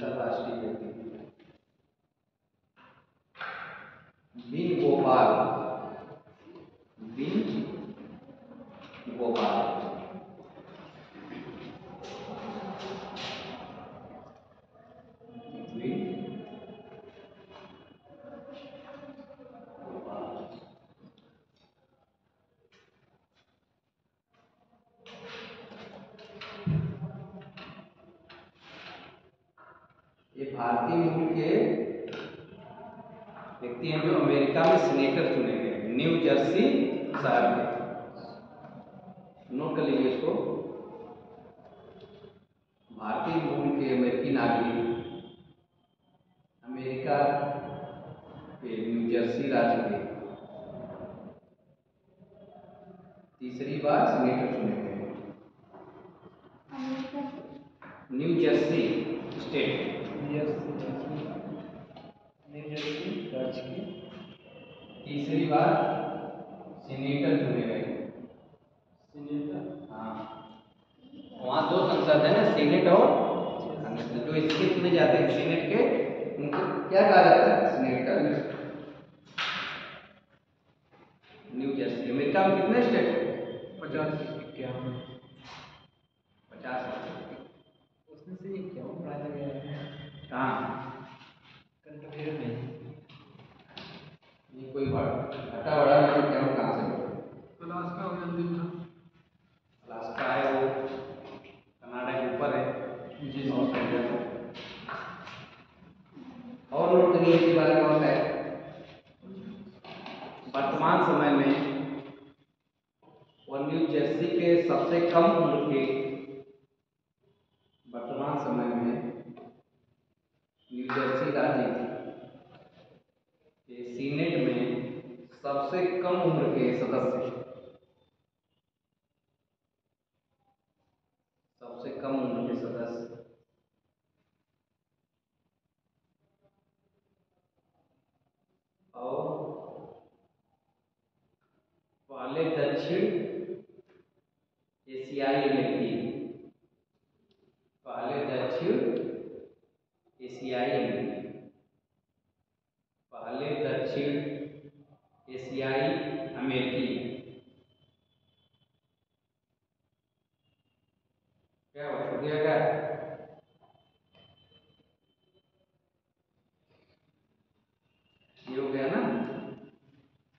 अंतरराष्ट्रीय व्यक्ति been Gopal. Been Gopal. ये भारतीय मूल के व्यक्ति हैं जो अमेरिका में सीनेटर चुने गए, न्यू जर्सी शहर के। नोट कर लीजिए इसको। भारतीय मूल के अमेरिकी नागरिक अमेरिका के न्यू जर्सी राज्य के तीसरी बार सीनेटर चुने गए। New Jersey state, new Jersey राज्य की तीसरी बार सीनेटर चुने गए। सीनेटर, हाँ, वहाँ दो संसद है ना, सीनेट और जो स्टेट में जाते हैं सीनेट के, उनको क्या कहा जाता है? सीनेटर। New Jersey. अमेरिका में कितने स्टेट है? 50 उसमें से क्या बनाया गया है? कहाँ? कंट्री में ये कोई घटा बड़ा नहीं, क्या कहाँ से? अलास्का हो गया दिन का। अलास्का है वो कनाडा के ऊपर है जी, ऑस्ट्रेलिया में। और नोट करिए इसके बारे में और है। वर्तमान समय में और न्यू जर्सी के सबसे कम उम्र के, वर्तमान समय में न्यू जर्सी राज्य के सीनेट में सबसे कम उम्र के सदस्य, सबसे कम उम्र के सदस्य और पहले दक्षिण एशियाई व्यक्ति, पहले दक्षिण एशियाई व्यक्ति, पहले दक्षिण एशियाई अमेरिकी। क्या हो गया? क्या ये हो गया ना?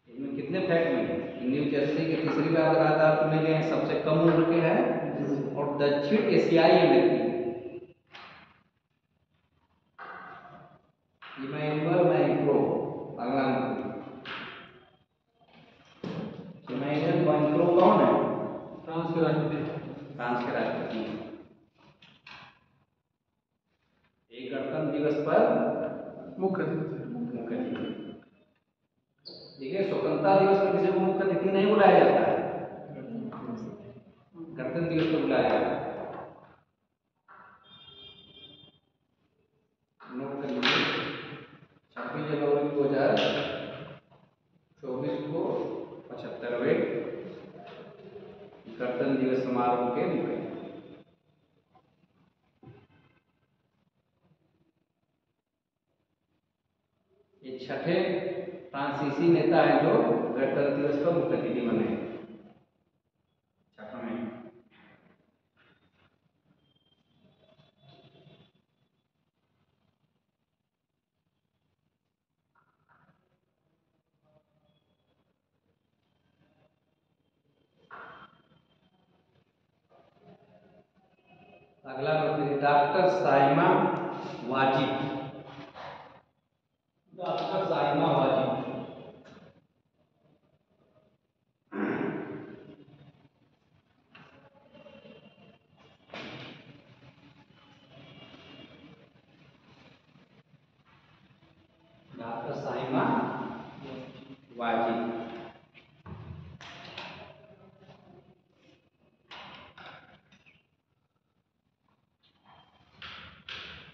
इनमें कितने फैक्ट में न्यू जर्सी के तीसरी बार लगातार चुने गए हैं, सबसे कम उम्र के हैं और दक्षिण एशियाई अमेरिकी। इमैनुअल मैक्रो, अगला इमैनुअल मैक्रो कौन है? फ्रांस के राष्ट्रपति। फ्रांस के राष्ट्रपति। एक गणतंत्र दिवस पर मुख्य अतिथि। देखिए, स्वतंत्रता दिवस पर किसी को मुख्य अतिथि नहीं बुलाया जाता है, गणतंत्र दिवस पर बुलाया जाता है। नोट कर लीजिए, 26 जनवरी 2024 को 75वें गणतंत्र दिवस समारोह के मुख्य। ये छठे फ्रांसीसी नेता है जो गणतंत्र दिवस पर मुख्य अतिथि बने। छठा में अगला doctor Saima Wajid. Doctor Saima Wajid doctor Saima Wajid.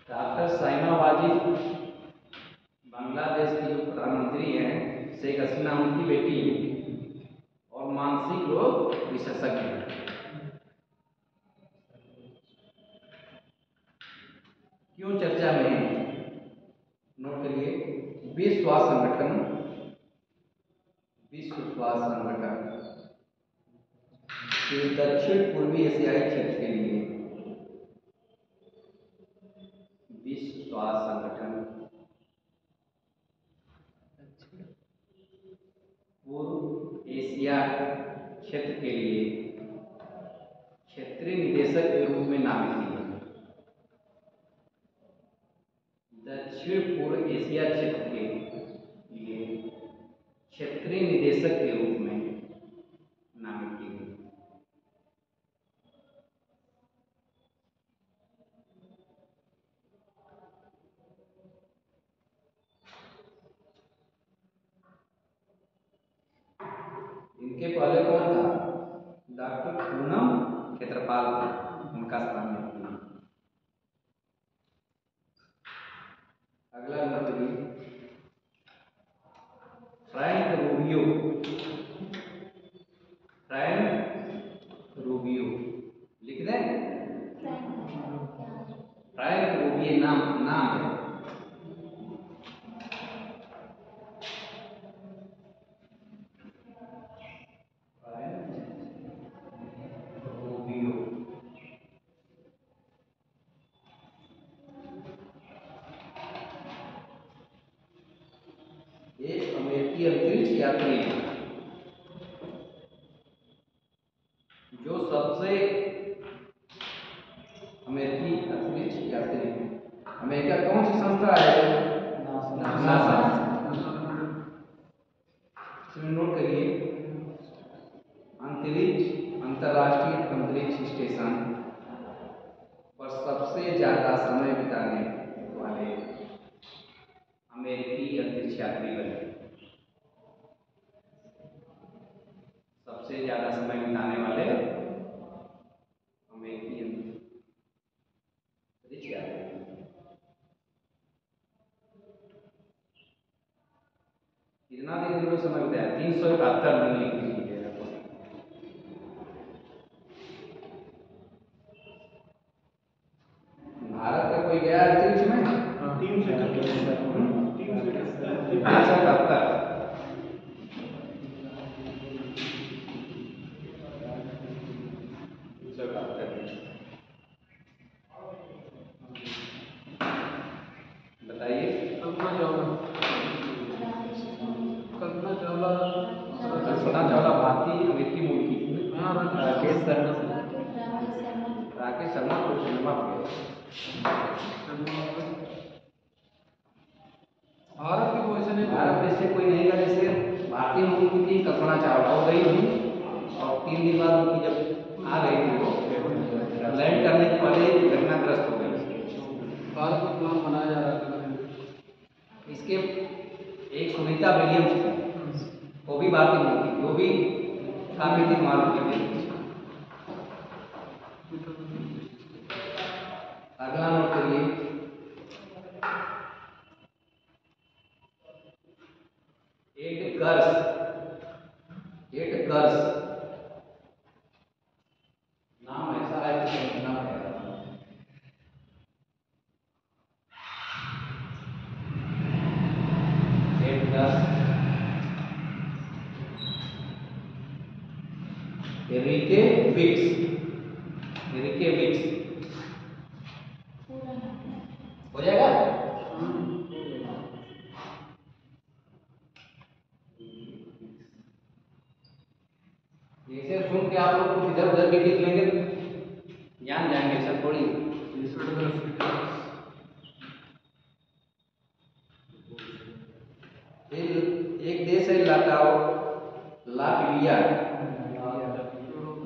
Doctor Saima Wajid Bangladesh की जो प्रधानमंत्री हैं, शेख हसीना उनकी बेटी है और मानसिक रोग विशेषज्ञ हैं। क्यों चर्चा में विश्व स्वास्थ्य संगठन, विश्व स्वास्थ्य संगठन के दक्षिण पूर्वी एशियाई क्षेत्र के लिए विश्व स्वास्थ्य संगठन पूर्व एशिया क्षेत्र के लिए क्षेत्रीय निदेशक के रूप में नामित किए। दक्षिण पूर्व एशिया क्षेत्र के लिए क्षेत्रीय निदेशक के रूप में नामित किए गए। इनके पहले कौन था? डॉक्टर पूनम क्षेत्रपाल थे, उनका स्थान में। अगला number Frank Rubio, Frank Rubio लिख दें। फ्रैंक रूबियो नाम है। एक अमेरिकी अंतरिक्ष यात्री है जो सबसे अमेरिकी अंतरिक्ष यात्री है। अमेरिका कौन सी संस्था है? नासा। इसमें नोट करिए, अंतर्राष्ट्रीय अंतरिक्ष स्टेशन पर सबसे ज्यादा समय बिताने वाले अमेरिकी अंतरिक्ष यात्री बने। सबसे ज्यादा समय बिताने वाले अमेरिकी अंतरिक्ष यात्री। कितना दिन इन्होंने समय बिताया? 371 दिन लिख लीजिए। भारत का कोई गया अंतरिक्ष में? 371। बताइए। कल्पना चावला भारतीय अमेरिकी मूल की। राकेश शर्मा को सिनेमा भारत की पोजीशन है। भारत में से कोई नहीं था, जैसे भारतीय मूल की थी कल्पना चावला, हो गई थी और 3 दिन बाद उनकी जब आ गई थी वो लैंड करने के पहले घटनाग्रस्त हो गई। भारत में प्लान बनाया जा रहा था। इसके एक सुनीता विलियम्स थी, वो भी भारतीय मूल की, वो भी काफी दिन मालूम की थी। अगला नोट करिए, एड गर्स नाम ऐसा है कि समझना पड़ेगा। एड गर्स एरिके विक्स हो जाएगा। जैसे सुन के आप लोग कुछ इधर उधर भी लिख लेंगे जान जाएंगे सब थोड़ी। एक देश है लाटविया,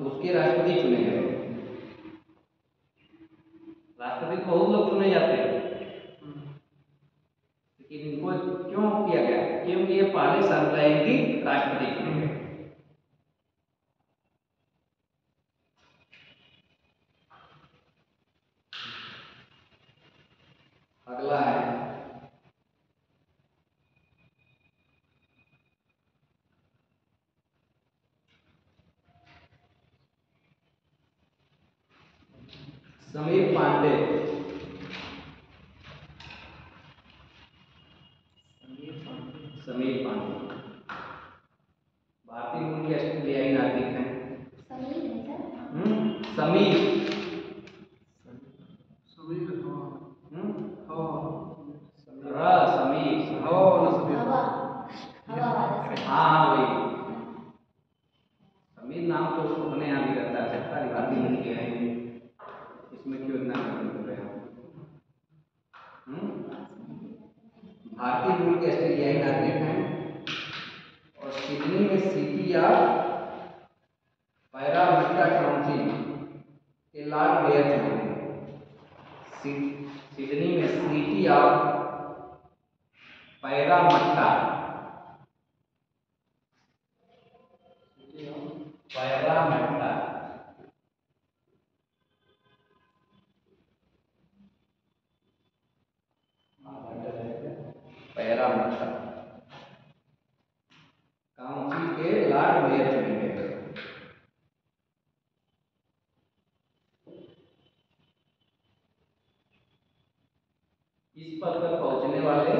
उसके राष्ट्रपति चुने गए। राष्ट्रपति बहुत लोग चुने जाते हैं, लेकिन इनको क्यों किया गया? क्योंकि ये पहले संप्रदाय की राष्ट्रपति चुने गए। अगला है समीर पांडे। समीर। समीर हवा समीर हवा वाला समीर हाँ वही समीर नाम तो अपने यहाँ भी रहता है सरकारी भारतीय मूल के हैं इसमें क्यों इतना कर रहे हैं भारतीय मूल के ऑस्ट्रेलियाई नागरिक हैं और सिडनी में सिटी या पैरामेट्रा काउंटी के लॉर्ड मेयर चुने गए। सिडनी में सिटी ऑफ पैरामेट्रा पैरामेट्रा पैरामेट्रा काउंसिल के लॉर्ड मेयर चुने गए। इस पद पर पहुंचने वाले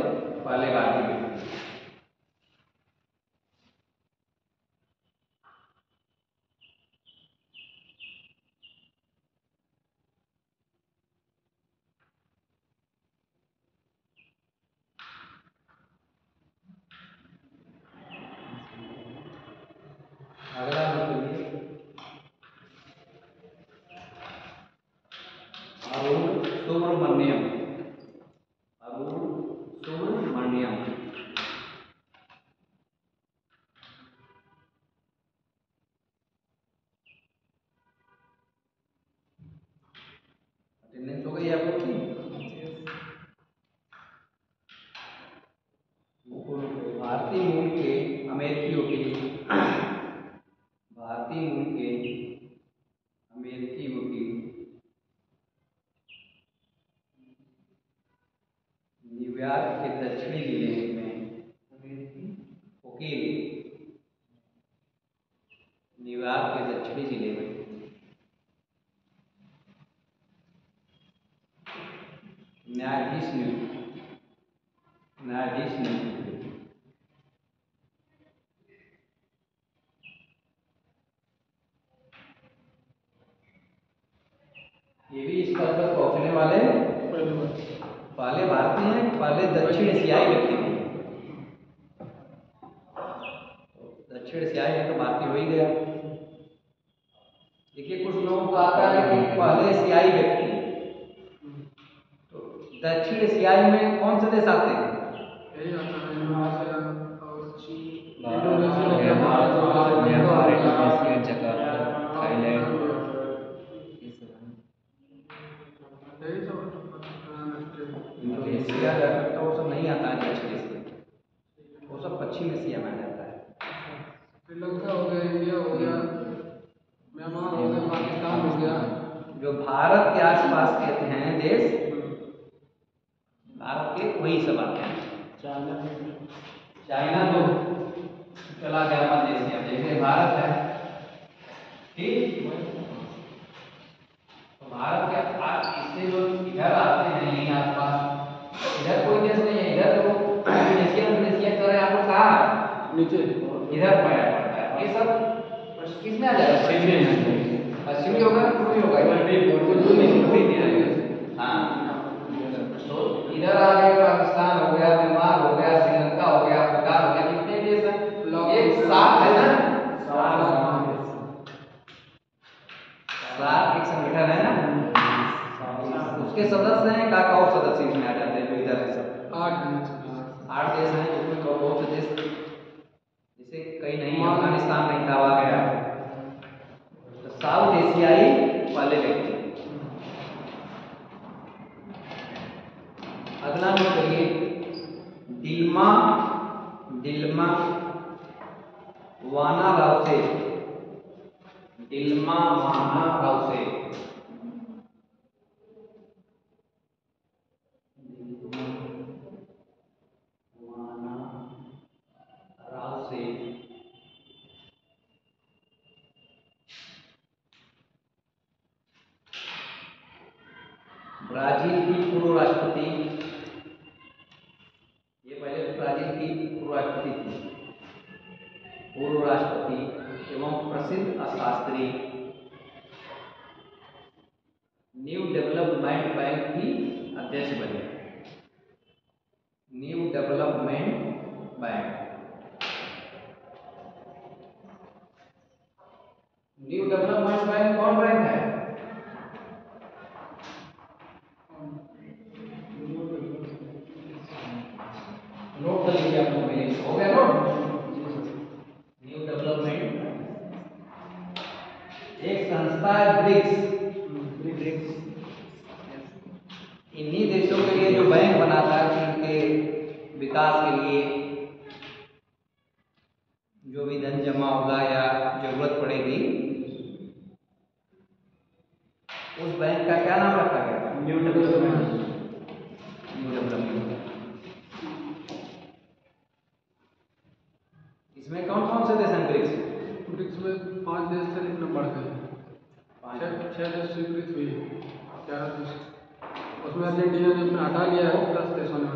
पहले भारतीय व्यक्ति अगला देखिए अरुण सुब्रमण्यम। अरुण सुब्रमण्यम अटेंडेंस हो गई आप लोग की? भारतीय मूल के अमेरिकी वकील भारतीय मूल के अमेरिकी वकील न्यूयॉर्क के दक्षिणी जिले में वकील न्यूयॉर्क के दक्षिणी जिले में न्यायाधीश नियुक्त ये भी इस पद पर पहुंचने वाले पहले भारतीय हैं, पहले दक्षिण एशियाई व्यक्ति हैं। दक्षिण एशियाई है तो भारतीय हो ही गया। देखिए कुछ लोगों को आता है कि पहले एशियाई व्यक्ति, तो दक्षिण एशियाई में कौन से देश आते हैं? इंडोनेशिया जाकर वो सब नहीं आता है दक्षिण एशिया, वो सब पश्चिम एशिया में आ जाता है। श्रीलंका हो गया, इंडिया हो गया, म्यांमार हो गया, पाकिस्तान हो गया। जो भारत के आसपास के हैं देश, भारत के वही सब आते हैं। चाइना तो चला गया मध्य एशिया, देखिए भारत है ठीक। तो भारत के इससे जो इधर आते हैं यहीं आसपास, इधर कोई देश नहीं है, इधर तो इंडोनेशिया कर रहे हैं। आपको कहा नीचे इधर पाया पड़ता है, ये सब किस में आ जाएगा? पश्चिमी होगा, पूर्वी होगा, हाँ। तो इधर आ गए पाकिस्तान हो गया, म्यांमार हो गया, श्रीलंका हो गया, भूटान हो गया, कितने देश हैं? एक साथ है ना, सात एक संगठन है ना, उसके सदस्य हैं। का और सदस्य इसमें आ जाते हैं जो इधर है सब 8 देश हैं, जिसमें बहुत से देश जैसे कई नहीं, अफगानिस्तान नहीं था, आ गया। तो साउथ एशियाई वाले व्यक्ति। अगला नोट करिए डिल्मा वाना राउसे। डिल्मा वाना राउसे ब्राजील की पूर्व राष्ट्रपति, ये पहले ब्राजील की पूर्व राष्ट्रपति एवं प्रसिद्ध अर्थशास्त्री न्यू डेवलपमेंट बैंक की अध्यक्ष बने। New development bank. New development bank कौन बैंक है? नोट कर लीजिए आप लोग मेरे, हो गया नोट? न्यू डेवलपमेंट एक संस्था है ब्रिक्स। इन्हीं देशों के लिए जो बैंक बना था कि उनके विकास के लिए जो भी धन जमा होगा या जरूरत पड़ेगी, उस बैंक का क्या नाम रखा गया? New development. New development. इसमें कौन कौन से देश हैं ब्रिक्स? ब्रिक्स में 5 देश से एक नंबर के 6 देश स्वीकृत हुई, 11 देश। उसमें अर्जेंटीना ने अपना हटा लिया है 10 देशों ने।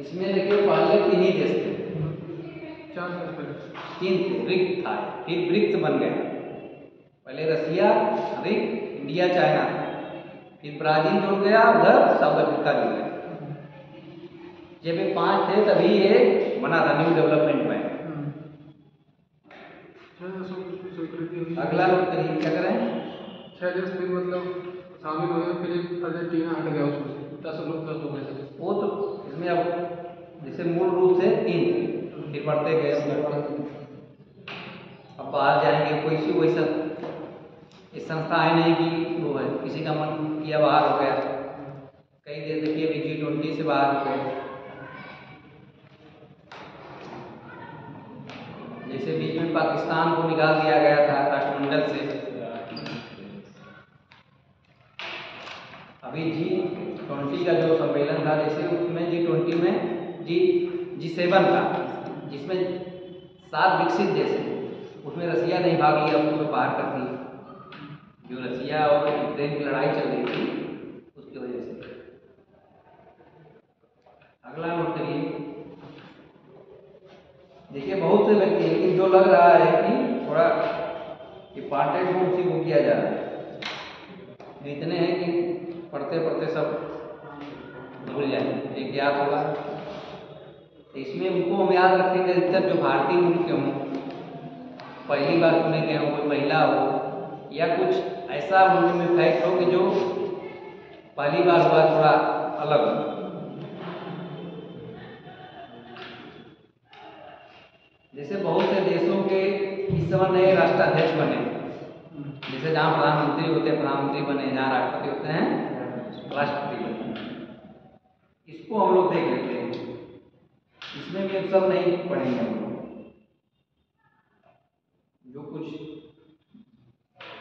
इसमें देखिए पहले 3 ही देश थे, 4 देश पहले 3 थे, ब्रिक्स था, फिर ब्रिक्स बन गया। पहले रसिया, ब्रिक्स, इंडिया, चाइना, फिर ब्राजील जुड़ गया, उधर साउथ अफ्रीका जुड़ गया। जब ये 5 थे तभी ये बना था न्यू डेवलपमेंट बैंक। अगला नोट करिए, क्या करें? 6 देश फिर मतलब शामिल हुए, फिर अर्जेंटीना हट गया उसमें, 10 हो गए थे। वो तो इसमें अब जैसे मूल रूप से 3 थे, फिर बढ़ते गए। अब बाहर जाएंगे, कोई सी वैसा इस संस्था है नहीं कि वो है, किसी का मन किया बाहर हो गया। कई देश देखिए अभी G20 से बाहर हो गए। जैसे बीच में पाकिस्तान को निकाल दिया गया था राष्ट्रमंडल से। अभी G20 का जो सम्मेलन था, जैसे उसमें G20 में G7 था, जिसमें 7 विकसित देश हैं, उसमें रसिया नहीं भाग लिया, उसको बाहर कर दिया। जो रसिया और यूक्रेन की लड़ाई चल रही थी उसकी वजह से। अगला नोट करिए। देखिए बहुत से व्यक्ति, लेकिन जो लग रहा है कि थोड़ा इंपॉर्टेंट हो उसी को किया जा रहा है। इतने हैं कि पढ़ते पढ़ते सब भूल जाएंगे, एक याद होगा। इसमें उनको हम याद रखेंगे अधिकतर जो भारतीय मुल्क के हों, पहली बार चुने गए हों, कोई महिला हो, या कुछ ऐसा उनमें फैक्ट हो कि जो पहली बार हुआ, थोड़ा अलग हो। जैसे बहुत से देशों के इस समय नए राष्ट्राध्यक्ष बने, जैसे जहाँ प्रधानमंत्री होते हैं प्रधानमंत्री बने, जहाँ राष्ट्रपति होते हैं राष्ट्रपति बने। इसको हम लोग देख लेते हैं, इसमें भी सब नहीं पढ़ेंगे हम लोग। जो कुछ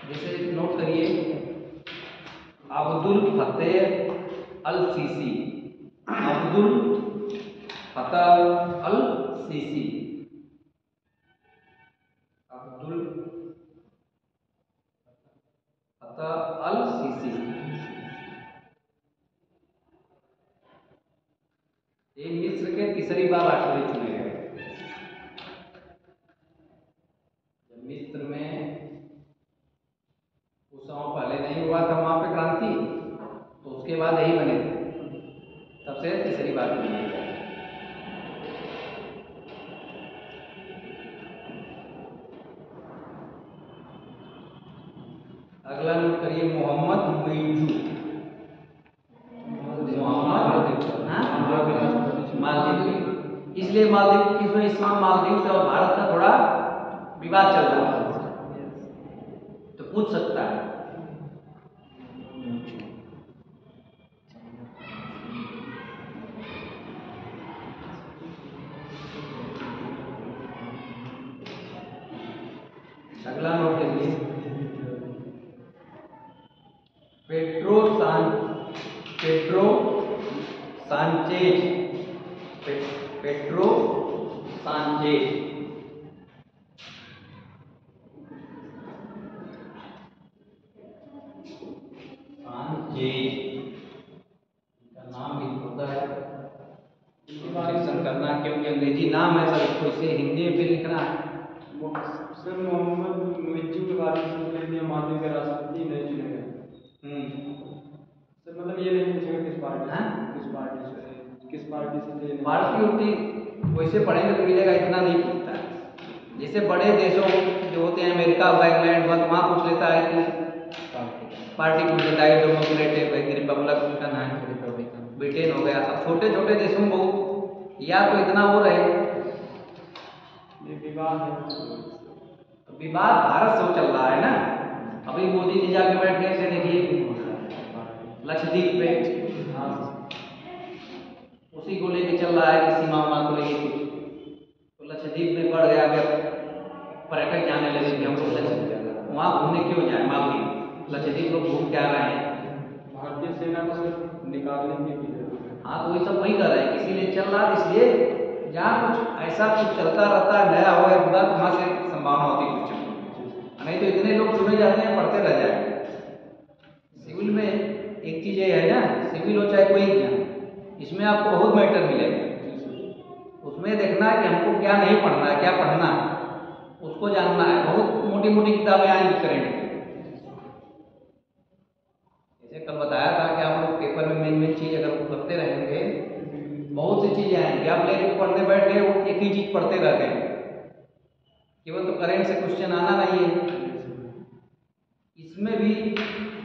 जैसे नोट करिए, अब्दुल फतेह अल सीसी। अब्दुल फतेह अल सीसी। अब्दुल फतेह अल सीसी। ये मिस्र के तीसरी बार राष्ट्रपति चुने गए। जब मिस्र में कुछ समय पहले नहीं हुआ था वहां पे क्रांति, तो उसके बाद यही बने थे, तब से तीसरी बार चुने गए। अगला नोट करिए, मोहम्मद मुइज़ू। मालदीव। इसलिए मालदीव किस वजह से, मालदीव से और भारत का थोड़ा विवाद चल रहा है, तो पूछ सकता है। अगला नोट करिए, पेड्रो सांचेज। Pedro Sanchez. का नाम भी होता है, करना, क्योंकि अंग्रेजी नाम है सर, इसको इसे हिंदी में भी लिखना है। सर मोहम्मद मुइज़्ज़ू के बारे में मालदीव के राष्ट्रपति नहीं चुने गए। ये नहीं पूछेगा किस पार्टी हाँ? किस पार्टी से ये नहीं। पार्टी उर्टी वैसे पढ़ेंगे तो मिलेगा, इतना नहीं पूछता है। जैसे बड़े देशों जो होते हैं, अमेरिका हुआ, इंग्लैंड हुआ, तो वहाँ पूछ लेता है कि पार्टी पूछ लेता है, डेमोक्रेटिक है, रिपब्लिकन है, ब्रिटेन हो गया। अब छोटे छोटे देशों में बहुत या तो इतना वो रहे, ये विवाद है। तो विवाद भारत से वो चल रहा है ना। अभी मोदी जी जाके बैठ गए थे, देखिए लक्षद्वीप पे, उसी को लेके चल रहा है कि सीमा को लेके कुछ, तो लक्षद्वीप में बढ़ गया। अगर पर्यटक जाने लगे कि हम लोग लक्षद्वीप वहाँ घूमने क्यों जाए, मालदीव लक्षद्वीप लोग घूम के आ रहे हैं। भारतीय सेना को सिर्फ निकालने की भी जरूरत है। हाँ, तो ये सब वही कर रहे हैं, इसीलिए चल रहा है। इसलिए जहाँ कुछ ऐसा कुछ चलता रहता है, नया हो या बुरा, तो वहाँ से संभावना होती है कुछ, नहीं तो इतने लोग चुने जाते हैं, पढ़ते रह जाए। सिविल में एक चीज़ ये है ना, सिविल हो चाहे कोई ज्ञान, इसमें आपको बहुत मैटर मिलेगा। उसमें देखना है कि हमको क्या नहीं पढ़ना है, क्या पढ़ना है, उसको जानना है। बहुत मोटी मोटी किताबें आएंगी करंट की। जैसे कल बताया था कि आप लोग पेपर में मेन चीज़ अगर पढ़ते रहेंगे, बहुत सी चीज़ें आएंगी। आप लेके पढ़ने बैठे वो एक ही चीज़ पढ़ते रहते हैं, केवल तो करंट से क्वेश्चन आना नहीं है। इसमें भी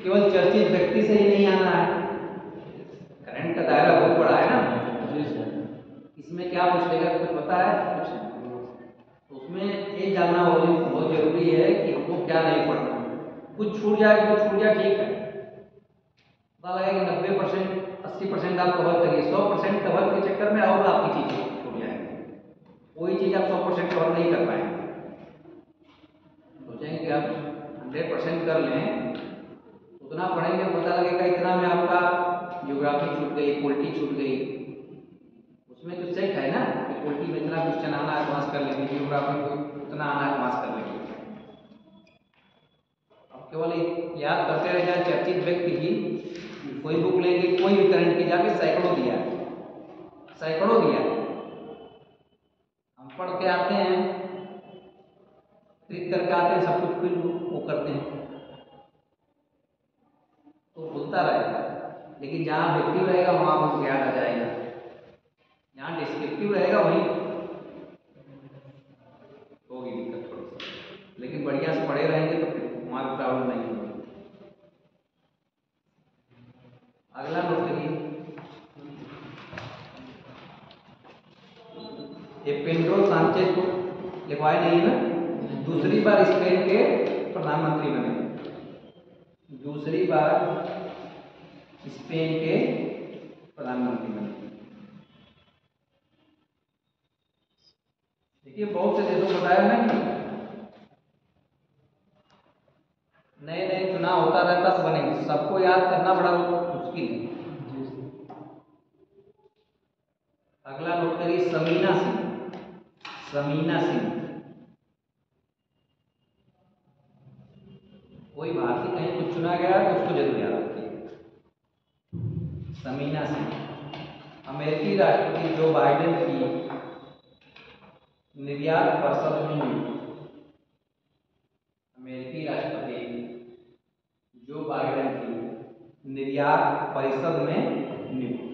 केवल चर्चित व्यक्ति से ही नहीं आना है, करंट का दायरा बहुत बड़ा है ना। इसमें क्या पूछ लेगा, कुछ पता है कुछ नहीं। तो उसमें ये जानना बहुत जरूरी है कि हमको क्या नहीं पढ़ना। कुछ छूट जाए, कुछ छूट जाए, ठीक है, पता लगा कि 90% 80% आप कवर करिए, 100% कवर के चक्कर में और आपकी चीज़ छूट जाएगी। कोई चीज़ आप 100% कवर नहीं कर पाएंगे। सोचेंगे कि आप 100% कर लें, उतना पढ़ेंगे, पता लगेगा इतना में आपका ज्योग्राफी छूट गई, पॉलिटी छूट गई। उसमें तो सेट है ना कि पॉलिटी में इतना क्वेश्चन आना है, पास कर लेंगे, ज्योग्राफी को उतना आना है, पास कर लेंगे। अब केवल याद करते रह जाए चर्चित व्यक्ति की, कोई बुक लेंगे, कोई भी करंट की जाके सैकड़ों दिया, सैकड़ों दिया। हम पढ़ के आते हैं, ट्रिक करके आते हैं, सब कुछ फिर वो करते हैं, तो भूलता रहेगा। लेकिन जहाँ ऑब्जेक्टिव रहेगा वहाँ आपको याद आ जाएगा, जहाँ डिस्क्रिप्टिव रहेगा वहीं होगी दिक्कत थोड़ी सी। लेकिन बढ़िया से पढ़े रहेंगे तो फिर वहाँ भी प्रॉब्लम नहीं होगी। अगला नोट करिए, ये पेड्रो सांचेज को लिखवाए नहीं है ना, दूसरी बार स्पेन के प्रधानमंत्री बने, दूसरी बार स्पेन के प्रधानमंत्री बने। देखिए बहुत से देशों बताया मैं, नए नए चुनाव होता रहता तो बनेंगे, सबको याद करना बड़ा मुश्किल है। अगला नोट करिए, समीना सिंह, समीना सिंह। कोई भारतीय कहीं कुछ चुना गया तो उसको जरूर याद रखिए, समीना सिंह। अमेरिकी राष्ट्रपति जो बाइडेन की निर्यात परिषद में नियुक्त, अमेरिकी राष्ट्रपति जो बाइडेन की निर्यात परिषद में नियुक्त।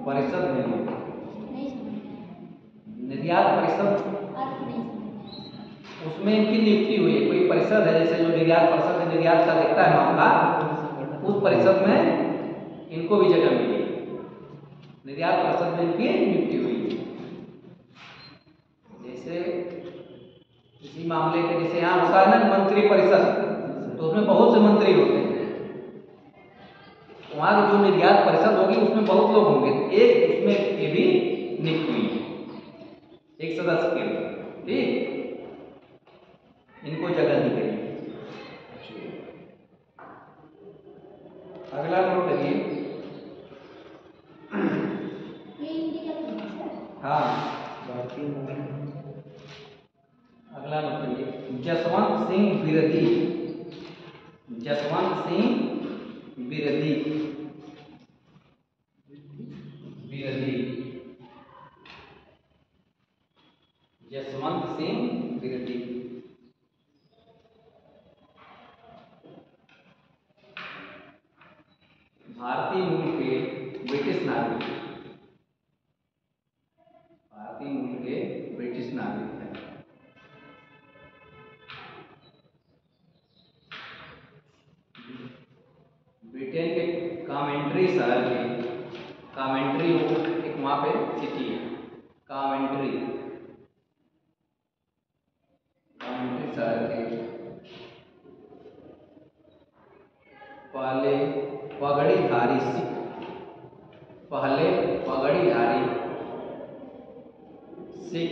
परिषद में निर्यात परिषद, उसमें इनकी नियुक्ति हुई है। कोई परिषद है, जैसे जो निर्यात परिषद है, निर्यात का देखता है मामला, उस परिषद में इनको भी जगह मिली, निर्यात परिषद में इनकी नियुक्ति हुई है। जैसे इसी मामले के, जैसे यहाँ होता है ना मंत्री परिषद, तो उसमें बहुत से मंत्री होते हैं, वहाँ की जो निर्यात परिषद होगी उसमें बहुत लोग होंगे, एक उसमें ये भी नियुक्त हुई है, एक सदस्य के लिए, ठीक, इनको जगह दी गई। अगला नोट करिए, हाँ अगला नोट करिए, जसवंत सिंह बिरदी, जसवंत सिंह बिरदी। भारतीय मूल के ब्रिटिश नागरिक, भारतीय मूल के ब्रिटिश नागरिक हैं। ब्रिटेन के कामेंट्री शहर के, कामेंट्री एक वहाँ पे सिटी है, कामेंट्री, कामेंट्री शहर के पहले पगड़ीधारी सिख, पहले पगड़ीधारी सिख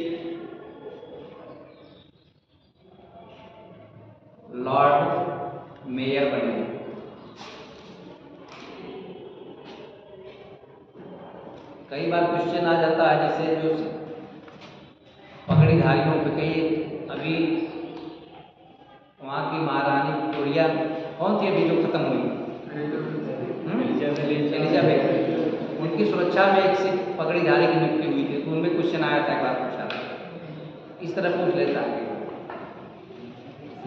लॉर्ड मेयर बने। कई बार क्वेश्चन आ जाता है जैसे जो पगड़ीधारियों पे, कई अभी वहाँ की महारानी विक्टोरिया कौन थी अभी जो खत्म हुई, एलिजाबेथ, उनकी सुरक्षा में एक सिख पगड़ीधारी की नियुक्ति हुई थी, तो उनमें क्वेश्चन आया था, एक बार पूछा था, इस तरह पूछ लेता है।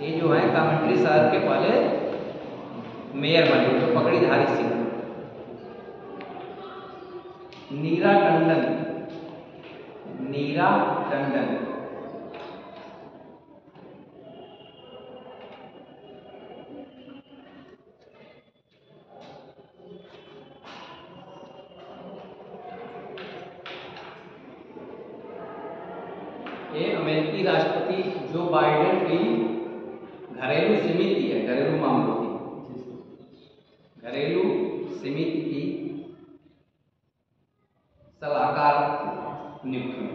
ये जो है कामेंट्री शहर के पहले मेयर बने तो पगड़ीधारी सिख। नीरा टंडन, नीरा टंडन, ये अमेरिकी राष्ट्रपति जो बाइडेन की घरेलू समिति है, घरेलू मामलों की, घरेलू समिति की सलाहकार नियुक्त हुए।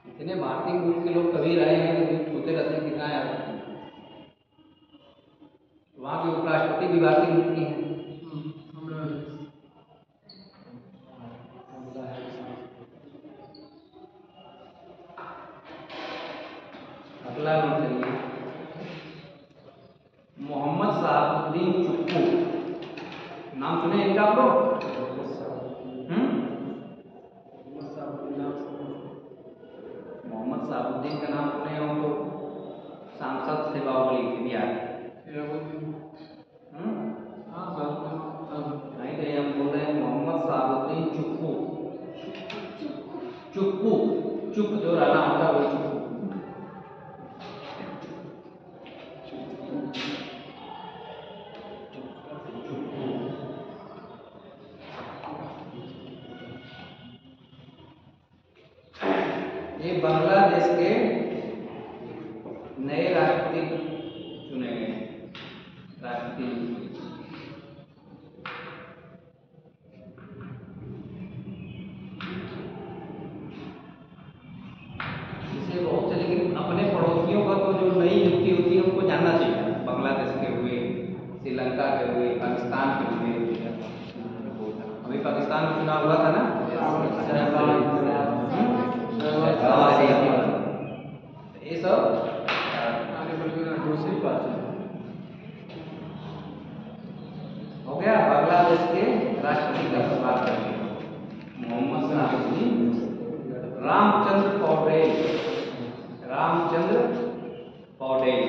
इतने भारतीय मूल के लोग कभी रहे हैं तो नियुक्त होते रहते हैं, कितना याद रखते हैं। वहाँ के उपराष्ट्रपति भी भारतीय मूल के हैं। अगला नोट करिए, मोहम्मद साहबुद्दीन चुप्पू, नाम सुने इनका आप लोग? मोहम्मद साहबुद्दीन का नाम सुने हो तो सांसद थे बाहुबली के बिहार। नहीं तो हम बोल रहे हैं मोहम्मद साहबुद्दीन चुप्पू, चुप्पू, चुप जो रहना होता है वो चुप्पू। ये बांग्लादेश के नए राष्ट्रपति चुने गए, राष्ट्रपति। इसे बहुत से, लेकिन अपने पड़ोसियों का तो जो नई नियुक्ति होती है उनको जानना चाहिए। बांग्लादेश के हुए, श्रीलंका के हुए, पाकिस्तान के हुए, अभी पाकिस्तान में चुनाव हुआ था ना, ये सब दूसरी बात हो गया। बांग्लादेश के राष्ट्रपति का बात करेंगे, मोहम्मद साहबुद्दीन रामचंद्र पौडेल, रामचंद्र पौडेल,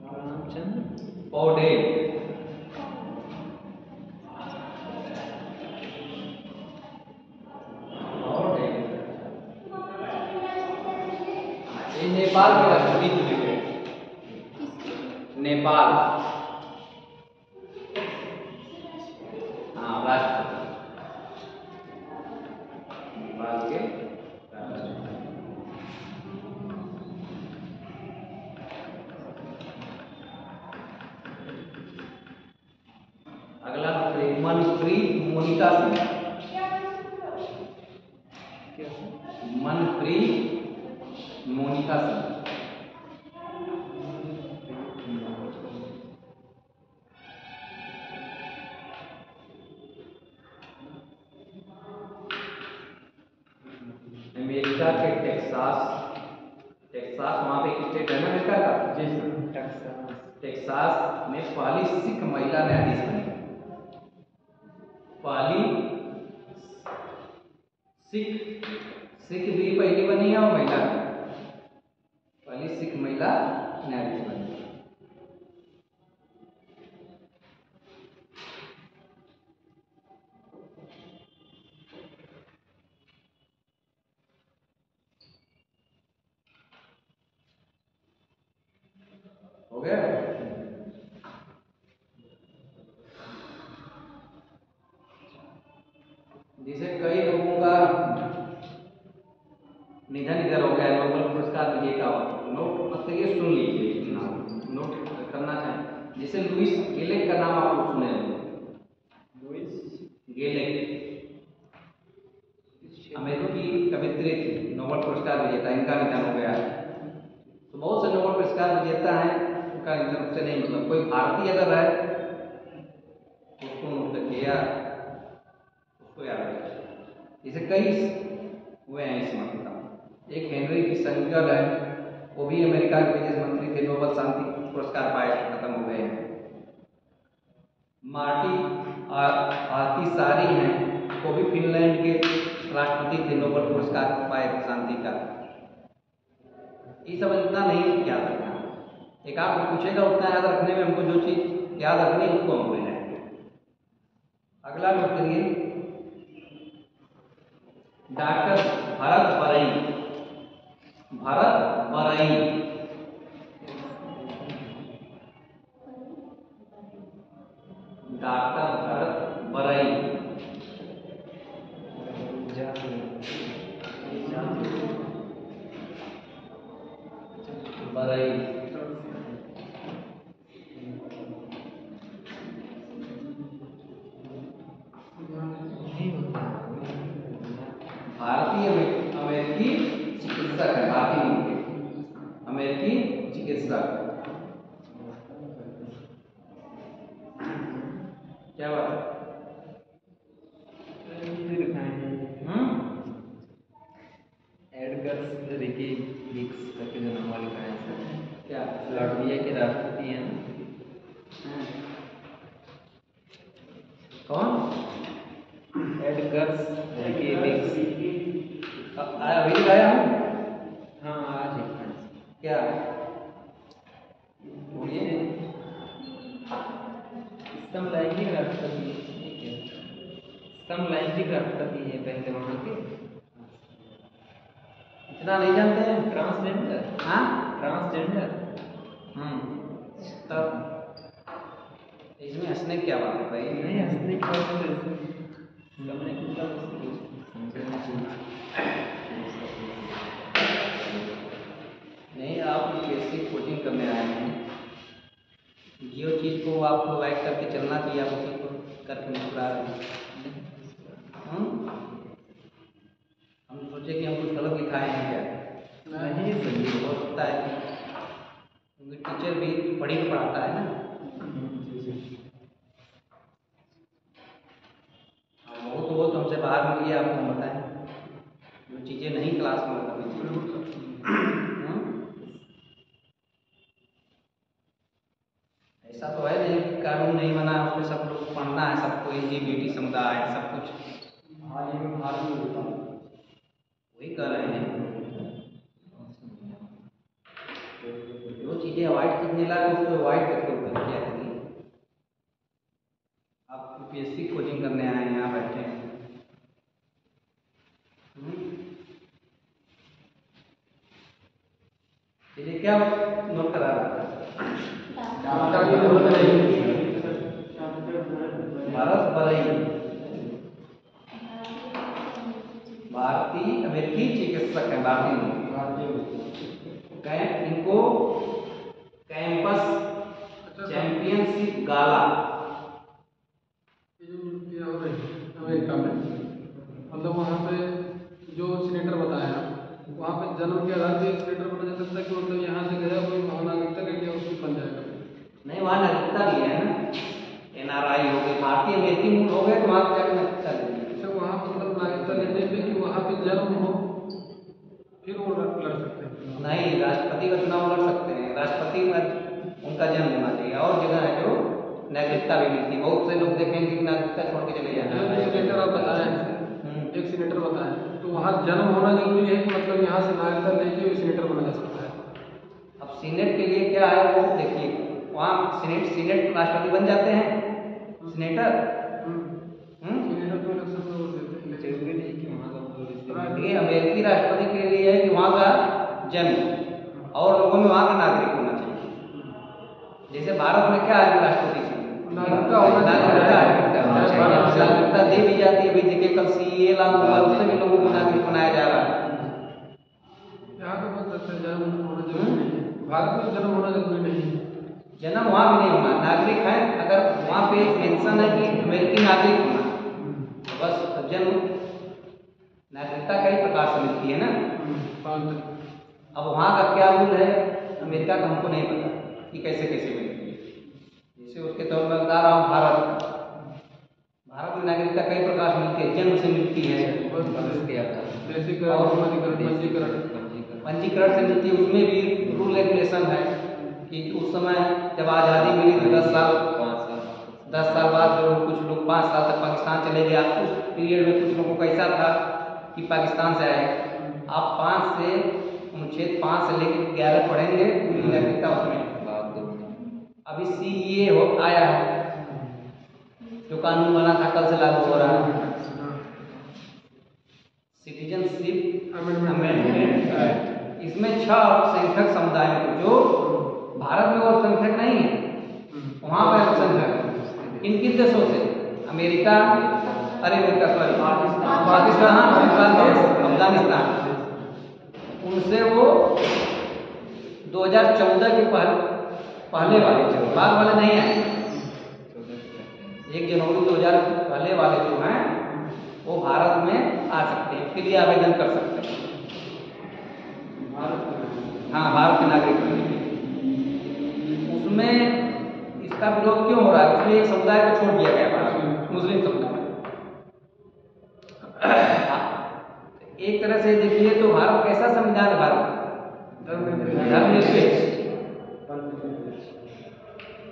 रामचंद्र पौडेल। नेपाल के राष्ट्रपति चुने गए, नेपाल, हाँ राष्ट्रपति, नेपाल के राष्ट्रपति। अगला मनप्रीत मोनिका सिंह, मनप्रीत मोनिका सिंह, अमेरिका के टेक्सास, टेक्सास वहाँ पे एक स्टेट है ना अमेरिका का, जी सर, टेक्सास में पहली सिख महिला न्यायाधीश बनी, पहली सिख सिख भी पहली बनी है और महिला भी। पहली सिख महिला न्यायाधीश बनी। हो गया। जिसे कई लोगों का निधन इधर हो गया, नोबेल पुरस्कार विजेता नोट मतलब ये सुन लीजिए, नोट करना चाहिए। जैसे लुइस गेलेक का नाम आप लोग सुने होंगे। लुइस गेलेक अमेरिकी कवित्री थी, नोबेल पुरस्कार विजेता, इनका निधन हो गया है। तो बहुत से नोबेल पुरस्कार विजेता हैं, उनका निधन उससे नहीं मतलब कोई भारतीय अगर है उसको नोट करके या उसको याद रखिए। जैसे कई हुए हैं इस महीने। एक हेनरी किसिंजर है, वो भी अमेरिका के विदेश मंत्री थे, नोबेल शांति पुरस्कार पाए, खत्म हो गए हैं। मार्टी आतिसारी हैं, वो भी फिनलैंड के राष्ट्रपति थे, नोबेल पुरस्कार पाए थे शांति का। ये सब इतना नहीं याद रखना, एक आप पूछेगा उतना याद रखने में, हमको जो चीज याद रखनी है उसको हम बोल जाएंगे। अगला नोट करिए, डॉक्टर भरत बरई। भरत बरई डॉक्टर भरत बरई बरई भारतीय अमेरिकी चिकित्सक है, भारतीय अमेरिकी चिकित्सक। क्या बात है? एडगर्स रिकी हिक्स करके जो नाम लिखा है सर, क्या लाटविया के राष्ट्रपति हैं कौन? एडगर्स रिकी हिक्स। अभी आया हूँ। हाँ आज है। क्या बोलिए? समलैंगिक राष्ट्रपति, समलैंगिक राष्ट्रपति है पहले वहाँ के। इतना नहीं जानते हैं? ट्रांसजेंडर। हाँ ट्रांसजेंडर। तब इसमें हंसने की क्या बात है भाई? नहीं हंसने की बात है, समझने की बात नहीं, आप बेसिक कोचिंग करने आए हैं, जो चीज़ को आपको लाइक करके चलना चाहिए आप उसी को करके मुस्कुरा रहे हैं। हम सोचे कि हम कुछ गलत लिखाए हैं क्या? नहीं सही हो सकता है क्योंकि टीचर भी पढ़ी के पढ़ाता है ना। वो तो हमसे बाहर मिलिए, आपको हम बताएं जो चीज़ें नहीं क्लास में होती। ऐसा तो है नहीं, कानून नहीं बना उस पर सब लोग पढ़ना है, सबको LGBT समुदाय सब कुछ वही कर रहे हैं। जो चीज़ें अवॉइड करने लगे उसको अवॉइड करके ऊपर क्या करिए। आप UPSC कोचिंग करने आए हैं, यहाँ बैठे हैं। ये क्या नोट करा रहा था? भारत बरई भारतीय अमेरिकी चिकित्सक है, भारतीय इनको कैंपस चैंपियनशिप गाला अमेरिका में, मतलब वहाँ पे जो सीनेटर बताया, वहाँ पे जन्म के आधार पे सीनेटर बना जा सकता है कि मतलब यहाँ से गया कोई नागरिकता के लिए उसकी बन जाएगा? नहीं, वहाँ नागरिकता भी है ना, NRI हो गए, भारतीय अमेरिकी मूल हो गए तो वहाँ जाकर नागरिकता लेंगे। अच्छा, वहाँ मतलब नागरिकता लेने पे कि वहाँ पे जन्म हो फिर वो लड़ सकते हैं? नहीं, राष्ट्रपति का चुनाव लड़ सकते हैं, राष्ट्रपति में उनका जन्म होना चाहिए। और जगह है जो नागरिकता भी मिलती, बहुत से लोग देखेंगे कि नागरिकता छोड़ के चले जाना। एक सीनेटर आप बताएं, एक सीनेटर बताएं वहाँ जन्म होना जरूरी है कि मतलब यहाँ से नागरिकता लेके भी सीनेटर बना जा सकता है? अब सीनेट के लिए क्या है वो देखिए, वहाँ सीनेट राष्ट्रपति बन जाते हैं सीनेटर। सीनेटर तो इलेक्शन में वोट देते हैं, जरूरी नहीं कि वहाँ का मतलब देखिए अमेरिकी राष्ट्रपति के लिए है कि वहाँ का जन्म और लोगों में वहाँ का नागरिक होना चाहिए। जैसे भारत में क्या है राष्ट्रपति से नागरिकता होना चाहिए। नागरिकता दे दी जाती है। भाई देखिए कल सीए लागू हुआ, उससे भी लोगों को नागरिक बनाया जा रहा है। यहाँ तो बस जन्म होना जरूरी नहीं है, भारत में जन्म होना जरूरी नहीं है। जन्म वहाँ भी नहीं होना, नागरिक है अगर वहाँ पे मेंशन है कि अमेरिकी नागरिक होना, तो बस जन्म नागरिकता कई प्रकार से मिलती है ना। अब वहाँ का क्या रूल है अमेरिका का हमको नहीं पता कि कैसे कैसे मिलती है। जैसे उसके तौर पर बता रहा हूँ भारत में नागरिकता कई प्रकार से मिलती है, जन्म से मिलती है और पंजीकरण से मिलती है। उसमें भी रूल रेगुलेशन है कि उस समय जब आज़ादी मिली तो 10 साल बाद जो कुछ लोग 5 साल तक पाकिस्तान चले गए। उस पीरियड में कुछ लोगों को ऐसा था कि पाकिस्तान से आए, आप 5 से अनुच्छेद 5 से लेकर 11 पढ़ेंगे पूरी नागरिकता उसमें। अभी सीए आया है जो कानून बना था, कल से लागू हो रहा है, सिटीजनशिप अमेंडमेंट। इसमें 6 संख्यक समुदायों को, जो भारत में और संख्यक नहीं है वहाँ पर संख्यक किन किन देशों से, अमेरिका, पाकिस्तान, बांग्लादेश, अफगानिस्तान, उनसे वो 2014 के पहले वाले, बाद वाले नहीं आए। 1 जनवरी 2000 पहले वाले जो हैं वो भारत में आ सकते हैं, उसके लिए आवेदन कर सकते हैं। हाँ, भारत के नागरिक बनने के लिए। उसमें इसका विरोध क्यों हो रहा है? उसमें एक समुदाय को छोड़ दिया गया भारत में, मुस्लिम समुदाय। एक तरह से देखिए तो भारत कैसा संविधान है? भारत धर्मनिरपेक्ष।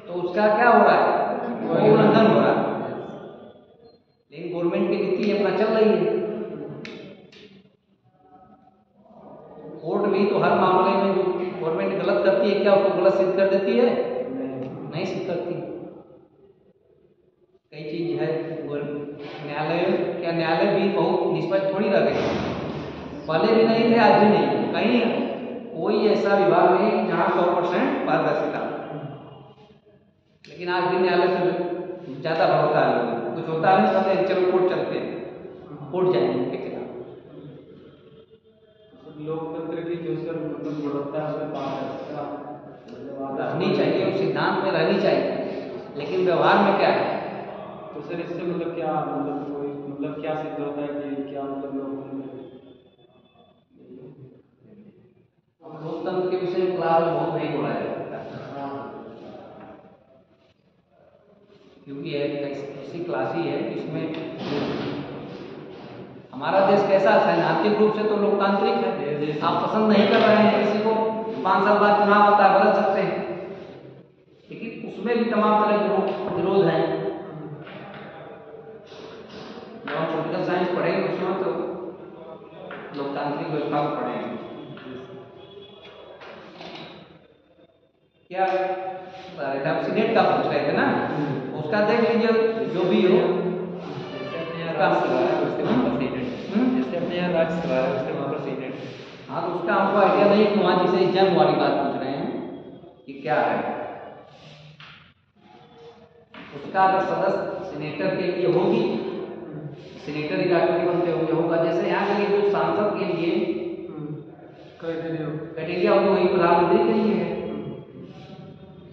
तो उसका क्या हो रहा है? उल्लंघन हो रहा है। लेकिन गवर्नमेंट की नीति अपना चल रही है। कोर्ट भी तो हर मामले में जो गवर्नमेंट गलत करती है, क्या उसको गलत सिद्ध कर देती है? नहीं सिद्ध करती। कई चीज है न्यायालय भी बहुत निष्पक्ष थोड़ी रह गए। पहले भी नहीं थे, आज भी नहीं। कहीं कोई ऐसा विभाग नहीं जहाँ 100% पारदर्शिता, लेकिन आज भी न्यायालय से ज्यादा भरोसा है। कुछ होता है नहीं, सब चलो कोर्ट चलते हैं, कोर्ट जाएंगे उनके खिलाफ। लोकतंत्र की जो सर मतलब गुणवत्ता है पारदर्शिता रहनी चाहिए, उस सिद्धांत में रहनी चाहिए, लेकिन व्यवहार में क्या है? तो सर इससे मतलब क्या मतलब क्या सिद्ध होता है कि क्या मतलब लोकतंत्र के विषय में क्लास बहुत नहीं बोला जा सकता, क्योंकि ऐसी क्लास ही है जिसमें हमारा देश कैसा है, सैद्धांतिक रूप से तो लोकतांत्रिक है। आप पसंद नहीं कर रहे हैं किसी को, 5 साल बाद चुनाव होता है, बदल सकते हैं, लेकिन उसमें भी तमाम तरह के विरोध हैं। जब हम पॉलिटिकल साइंस पढ़ेंगे उसमें तो लोकतांत्रिक व्यवस्था को पढ़ेंगे। क्या आप सीनेट का पूछ रहे थे ना, उसका देख लीजिए जो भी हो। जैसे अपने यहाँ राज्यसभा है, उसके वहाँ पर सीनेट। हाँ, तो उसका हमको आइडिया नहीं कि वहाँ जिसे जन्म वाली बात पूछ रहे हैं कि क्या है उसका। अगर सदस्य सीनेटर के लिए होगी, सीनेटर ही राष्ट्रपति बनते हुए होगा। जैसे यहाँ के लिए जो सांसद के लिए क्राइटेरिया होगी, वही प्रधानमंत्री के लिए है।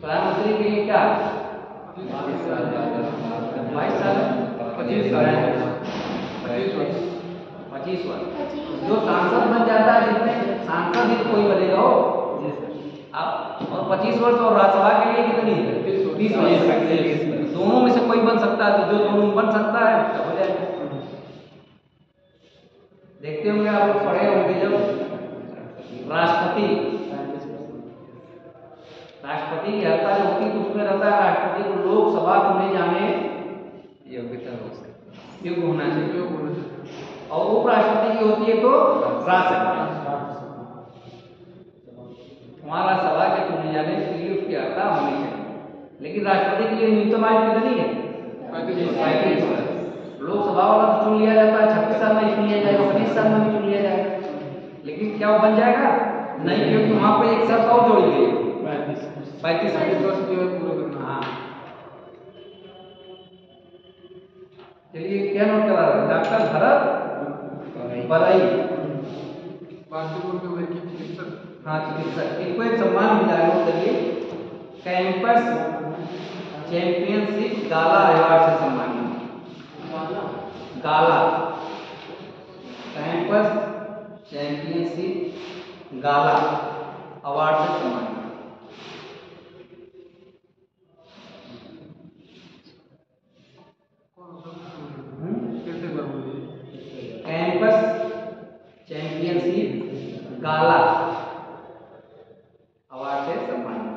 प्रधानमंत्री के लिए क्या 22 साल 25 वर्ष। जो सांसद बन जाता है, जितने सांसद ही कोई बनेगा हो आप, और 25 वर्ष, और राज्यसभा के लिए कितनी है? 30 वर्ष। दोनों में से कोई बन सकता है, तो जो दोनों में बन सकता है तब हो जाएगा। देखते होंगे आप लोग, पढ़े होंगे, जब राष्ट्रपति की हत्या जो होती है तो उसमें रहता है राष्ट्रपति को लोकसभा में जाने योग्यता योग्य होना चाहिए। और उपराष्ट्रपति की होती है तो राष्ट्रपति। हमारा सभा के चुने जाने के लिए उसकी अर्हता होनी चाहिए, लेकिन राष्ट्रपति के लिए न्यूनतम आयु कितनी है? 35 वर्ष। लोकसभा वाला तो चुन लिया जाता है 26 साल में चुन लिया जाएगा, 25 साल में भी चुन लिया जाएगा, लेकिन क्या वो बन जाएगा? नहीं, क्योंकि वहां पे एक शर्त और जोड़ी गई 35 वर्ष जो है पूरा करना। हाँ, चलिए क्या नोट करा रहे हैं? डॉक्टर भरत बरई, भारतीय मूल के अमेरिकी चिकित्सक। हाँ चिकित्सक, इनको एक सम्मान मिला है, नोट करिए, कैंपस चैंपियनशिप गाला अवार्ड से सम्मानित। गाला, कैंपस चैंपियनशिप गाला अवार्ड से सम्मानित। कैसे करोगे? कैंपस चैंपियनशिप गाला अवार्ड से सम्मानित।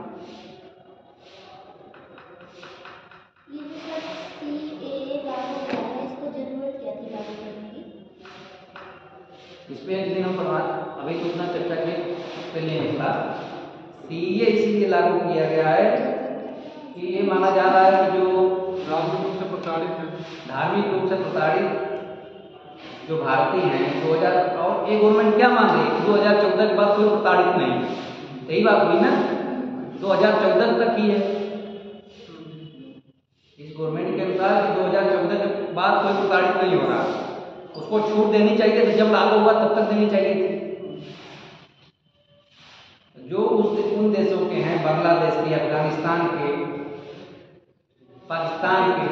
ये जो सर CAA लागू हुआ है, इसको जरूरत क्या थी लागू करने की? इस पे एक दिन हम पढ़ा, अभी तो उतना चर्चा के पे नहीं निकला। सीए इसीलिए लागू किया गया है कि ये माना जा रहा है कि जो राजनीतिक रूप से प्रताड़ित है, धार्मिक रूप से प्रताड़ित जो भारतीय हैं 2000, और ये गवर्नमेंट क्या मान रही है? 2014 के बाद कोई प्रताड़ित नहीं, यही बात हुई ना, 2014 तक ही है इस गवर्नमेंट के अनुसार कि 2014 के बाद कोई प्रताड़ित नहीं हो रहा, उसको छूट देनी चाहिए थी, जब लागू हुआ तब तक देनी चाहिए थी। जो उन देशों के हैं, बांग्लादेश के, अफगानिस्तान के, पाकिस्तान के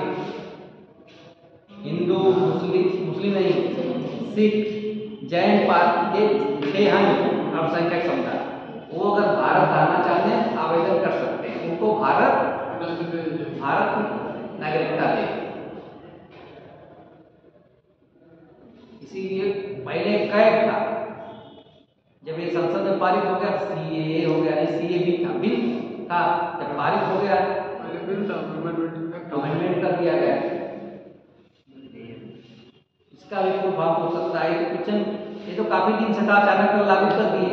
हिंदू, मुस्लिम नहीं, सिख, जैन, पारसी, 6 हैं अल्पसंख्यक समुदाय, वो अगर भारत आना चाहते हैं आवेदन कर सकते हैं, उनको भारत नागरिकता दे। इसीलिए पहले कैद था, जब ये संसद में पारित हो गया, CAA हो गया, नहीं CA भी था, बिल था, जब पारित हो गया अमेंडमेंट कर दिया गया। इसका भी कोई भाव हो सकता है कि किचन, ये तो काफी दिन से था, अचानक लागू कर दिए,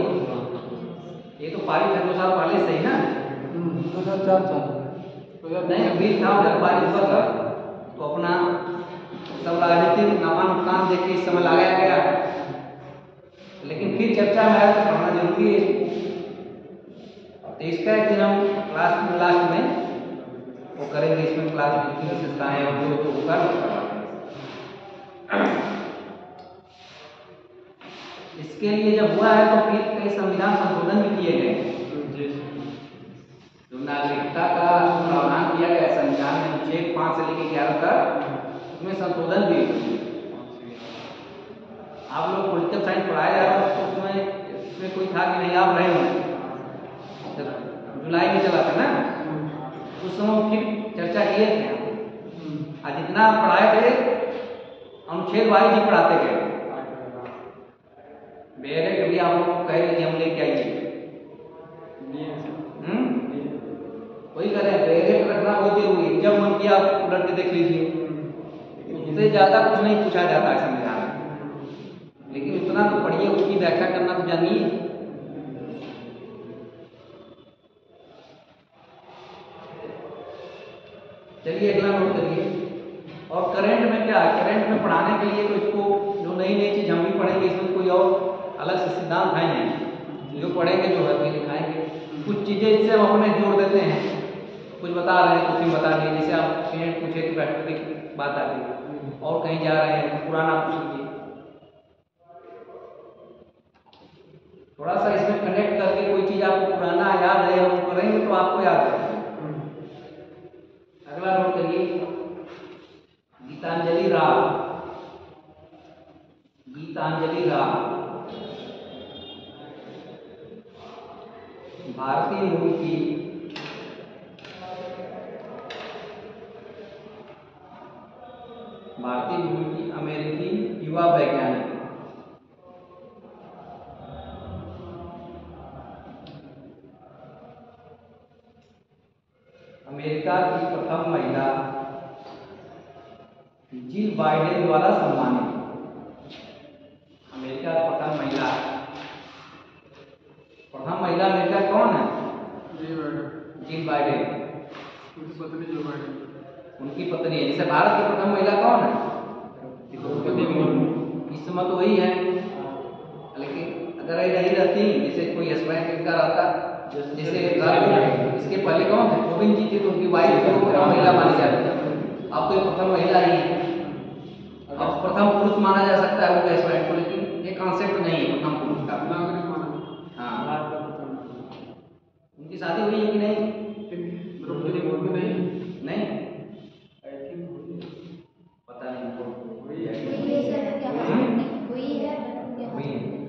ये तो पारित है 2 साल पहले से ही ना, 2004 साल नहीं बिल था जब पारित हुआ था, तो अपना सब राजनीतिक नामानुसार देख के इस समय लगाया गया, लेकिन फिर चर्चा में आया तो पढ़ना जरूरी है इसको। तो इसका एक दिन हम लास्ट में वो करेंगे, इसमें क्लास की विशेषताएं और जो होगा। इसके लिए जब हुआ है तो फिर कई संविधान संशोधन भी किए गए, जो नागरिकता का प्रावधान किया गया संविधान में, अनुच्छेद 5 से लेकर 11 तक, उसमें संशोधन भी। आप लोग पॉलिटिकल साइंस पढ़ाया जा रहा था तो उसमें कोई था कि नहीं, आप रहे होंगे, जुलाई में चला था ना, उस समय फिर चर्चा किए थे, आज जितना पढ़ाए थे अनुच्छेद वाइज ही पढ़ाते गए। बेरे कभी आप लोग को कहे कि हम लेके आइए, वही करें, बेरे रखना बहुत जरूरी है, जब मन किया आप उलट के देख लीजिए, उससे ज्यादा कुछ नहीं पूछा जाता है संविधान में, लेकिन उतना तो पढ़िए, उसकी व्याख्या करना तो जानिए। चलिए अगला नोट करिए। और करंट में क्या है, करंट में पढ़ाने के लिए तो इसको जो नई नई चीज हम भी पढ़ेंगे, इसमें कोई और अलग से सिद्धांत है नहीं, जो पढ़ेंगे जो है वही दिखाएंगे। कुछ चीजें इससे हम अपने जोड़ देते हैं, कुछ बता रहे हैं, कुछ बता दिए, जैसे आप पेरेंट पूछे तो प्राकृतिक बात आती है, और कहीं जा रहे हैं पुराना पूछ लीजिए, थोड़ा सा इसमें कनेक्ट करके कोई चीज आपको पुराना याद है और करेंगे तो आपको याद है। अगला नोट करिए, गीतांजलि राव। गीतांजलि राव भारतीय मूल की अमेरिकी युवा वैज्ञानिक। अमेरिका की प्रथम महिला जिल बाइडेन द्वारा सम्मानित। कौन है? जी मैडम। जिल बाइडेन, उनकी पत्नी जो बाइडेन। उनकी पत्नी है। जैसे भारत की प्रथम महिला कौन है? द्रौपदी मुर्मू। इस समय तो वही है, लेकिन अगर ये नहीं रहती, जैसे कोई एस्पायर का रहता, जैसे इसके पहले कौन थे? कोविंद जी थे, तो उनकी वाइफ को प्रथम महिला मानी जाती है। अब तो ये प्रथम महिला ही है। अब प्रथम पुरुष माना जा सकता है उनके एस्पायर को, लेकिन ये कॉन्सेप्ट नहीं है प्रथम पुरुष का। नागरिक माना। हाँ, भारत का प्रथम। उनकी शादी हुई है कि नहीं? द्रौपदी मुर्मू नहीं। नहीं, आई थिंक हुई है। पता नहीं हमको। हुई है। वही है सर, उनके हस्बैंड नहीं हुई है, बट उनके हुई है। हस्बैंड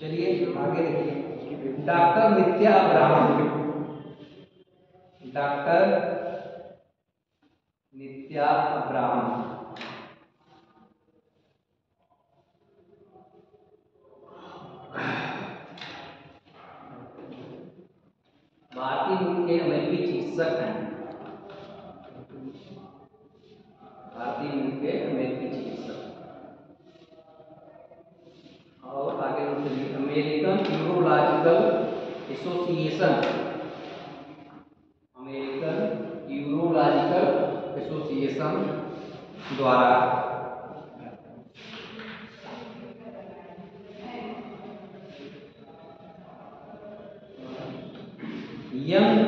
चलिए आगे देखिए। डॉक्टर नित्या अब्राहम, डॉक्टर नित्या अब्राहम भारतीय मूल के अमेरिकी चिकित्सक हैं। भारतीय मूल के अमेरिकी चिकित्सक। और आगे चलिए, American urological association, American urological association द्वारा यंग,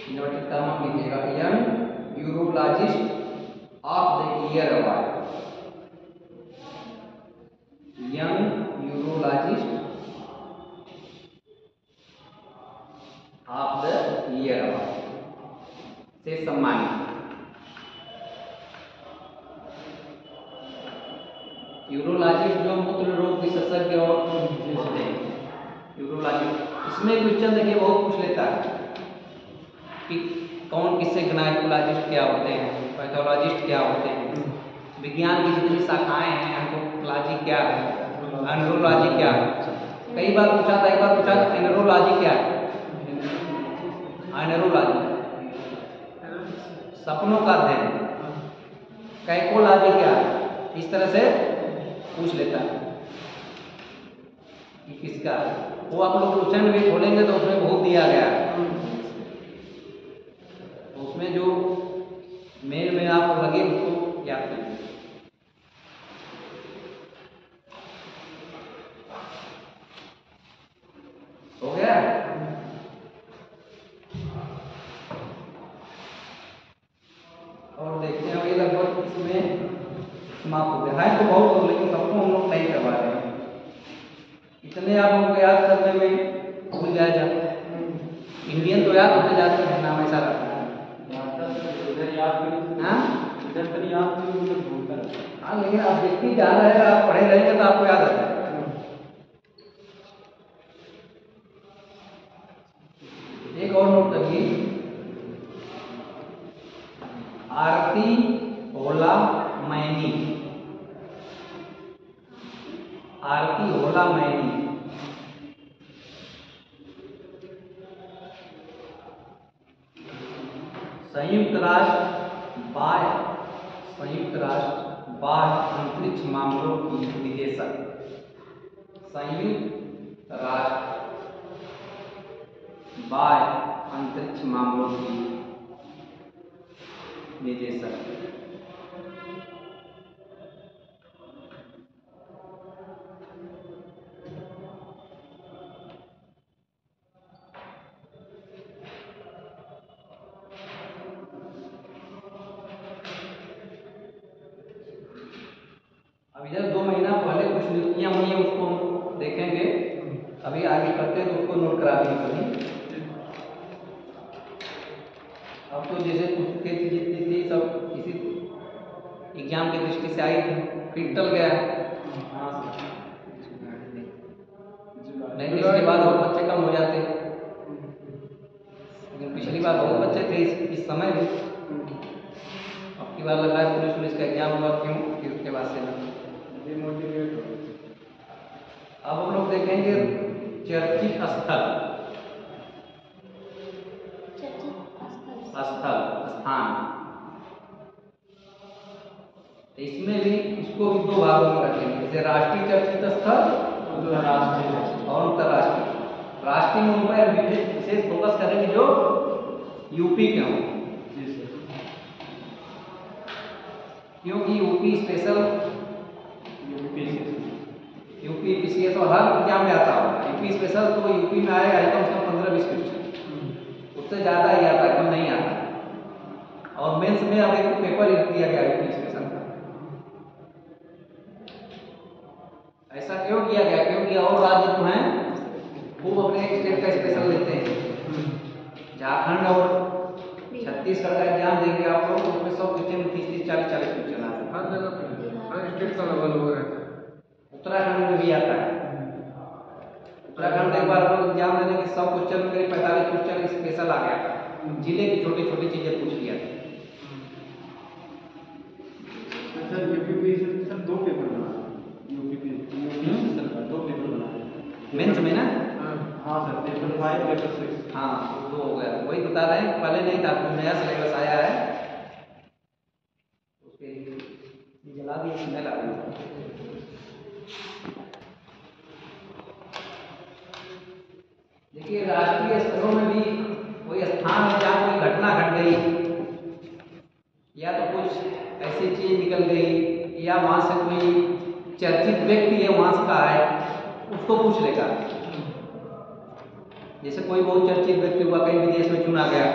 इन्वर्टेड कॉमा लीजिएगा, young urologist of the year award, young urologist of the year award से सम्मानित। यूरोलॉजिस्ट जो मूत्र रोग विशेषज्ञ और होते हैं, यूरोलॉजिस्ट। इसमें क्वेश्चन देखिए बहुत पूछ लेता है कि कौन किससे, गायकोलॉजिस्ट क्या होते हैं, पैथोलॉजिस्ट क्या होते हैं, विज्ञान की जितनी शाखाएं हैं, एंथ्रोपोलॉजी क्या है, एंड्रोलॉजी क्या है। कई बार पूछा था, एक बार पूछा था एनरोलॉजी क्या है, एनरोलॉजी सपनों का अध्ययन, कैकोलॉजी क्या है, इस तरह से पूछ लेता है कि किसका। वो आप लोग क्वेश्चन भी खोलेंगे तो उसमें बहुत दिया गया है, तो उसमें जो मेल में आपको लगे उसको याद करिए। हो गया? और देखते हैं ये लगभग इसमें समाप्त हो गया है। तो बहुत हो, लेकिन सबको हम लोग नहीं करवा रहे हैं, इतने आप लोग को याद करने में भूल जाए जाते हैं। इंडियन तो याद होते जाते हैं, नाम ऐसा रहता है। इधर याद करिए। हाँ, इधर तक याद करिए, उधर भूलता रहता है। हाँ, लेकिन आप देखते जा रहे हैं, आप पढ़े रहेंगे तो आपको याद आता है। एक और नोट करिए, आरती होला मैनी, आरती होला मैनी संयुक्त राष्ट्र बाह्य अंतरिक्ष मामलों की निदेशक, संयुक्त राष्ट्र बाह्य अंतरिक्ष मामलों की निदेशक। अब इधर 2 महीना पहले कुछ नियुक्तियां हुई हैं, उसको हम देखेंगे। अभी आगे करते हैं तो उसको नोट करा देंगे सभी। अब तो जैसे पुस्तकें जितनी थी सब किसी एग्जाम की दृष्टि से आई थी, फिर टल गया, नहीं तो इसके बाद और बच्चे कम हो जाते। लेकिन पिछली बार बहुत बच्चे थे इस समय भी। अब की बार लग रहा है पुलिस का एग्जाम हुआ, क्यों कि उसके बाद से डिमोटिवेट हो। अब हम लोग देखेंगे चर्चित स्थल, स्थान। इसमें भी इसको भी 2 भागों में रखेंगे, जैसे राष्ट्रीय चर्चित स्थल राष्ट्रीय और अंतर्राष्ट्रीय। राष्ट्रीय में उन पर विशेष फोकस करेंगे जो यूपी के हों, जी सर। क्योंकि यूपी स्पेशल, यूपी पीसीएस और हर एग्जाम में आता होगा। यूपी स्पेशल तो यूपी में आएगा ही कम से कम 15-20 क्वेश्चन, उससे ज़्यादा ही आता है, कम नहीं आता। और मेंस में अब एक पेपर दिया गया यूपी स्पेशल का। ऐसा क्यों किया गया? क्योंकि और राज्य जो हैं खूब अपने स्टेट का स्पेशल लेते हैं। झारखंड और छत्तीसगढ़ का एग्जाम देंगे आप लोग, तो उसमें 100 क्वेश्चन में 30-40 क्वेश्चन आते हैं। हर जगह पे हर स्टेट का लेवल हो रहता है। उत्तराखंड में भी आता है। उत्तराखंड एक बार लोग एग्जाम देने के 100 क्वेश्चन में 45 क्वेश्चन स्पेशल आ गया, जिले की छोटी छोटी चीजें पूछ लिया। सर यूपी सर 2 पेपर बना यूपी सर का 2 पेपर बना मेंस में ना? हाँ सर, पेपर 5 पेपर 6। हाँ, 2 हो गया। वही बता रहे हैं, पहले नहीं था, नया सिलेबस आया है। उसके लिए जला दिए, स्मेल आ रही है। देखिए, राष्ट्रीय स्तरों में भी कोई स्थान है जहाँ कोई घटना घट गई, या तो कुछ ऐसी चीज निकल गई, या वहां से कोई चर्चित व्यक्ति है वहां से का है, उसको पूछ लेगा। जैसे कोई बहुत चर्चित व्यक्ति हुआ, कहीं विदेश में चुना गया,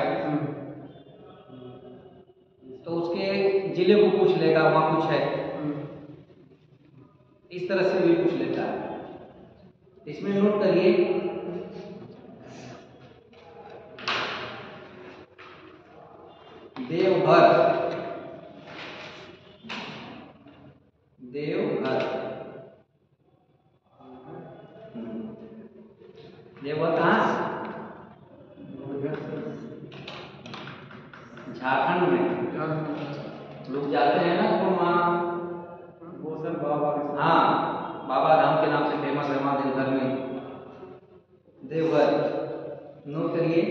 तो उसके जिले को पूछ लेगा, वहां कुछ है, इस तरह से भी पूछ लेता है। इसमें नोट करिए, देवघर, देवघर, देवघर कहाँ? झारखंड में लोग जाते हैं ना, तो वहाँ वो सर बाबा हाँ, बाबा धाम के नाम से फेमस है वहाँ देवघर में। देवघर नोट करिए,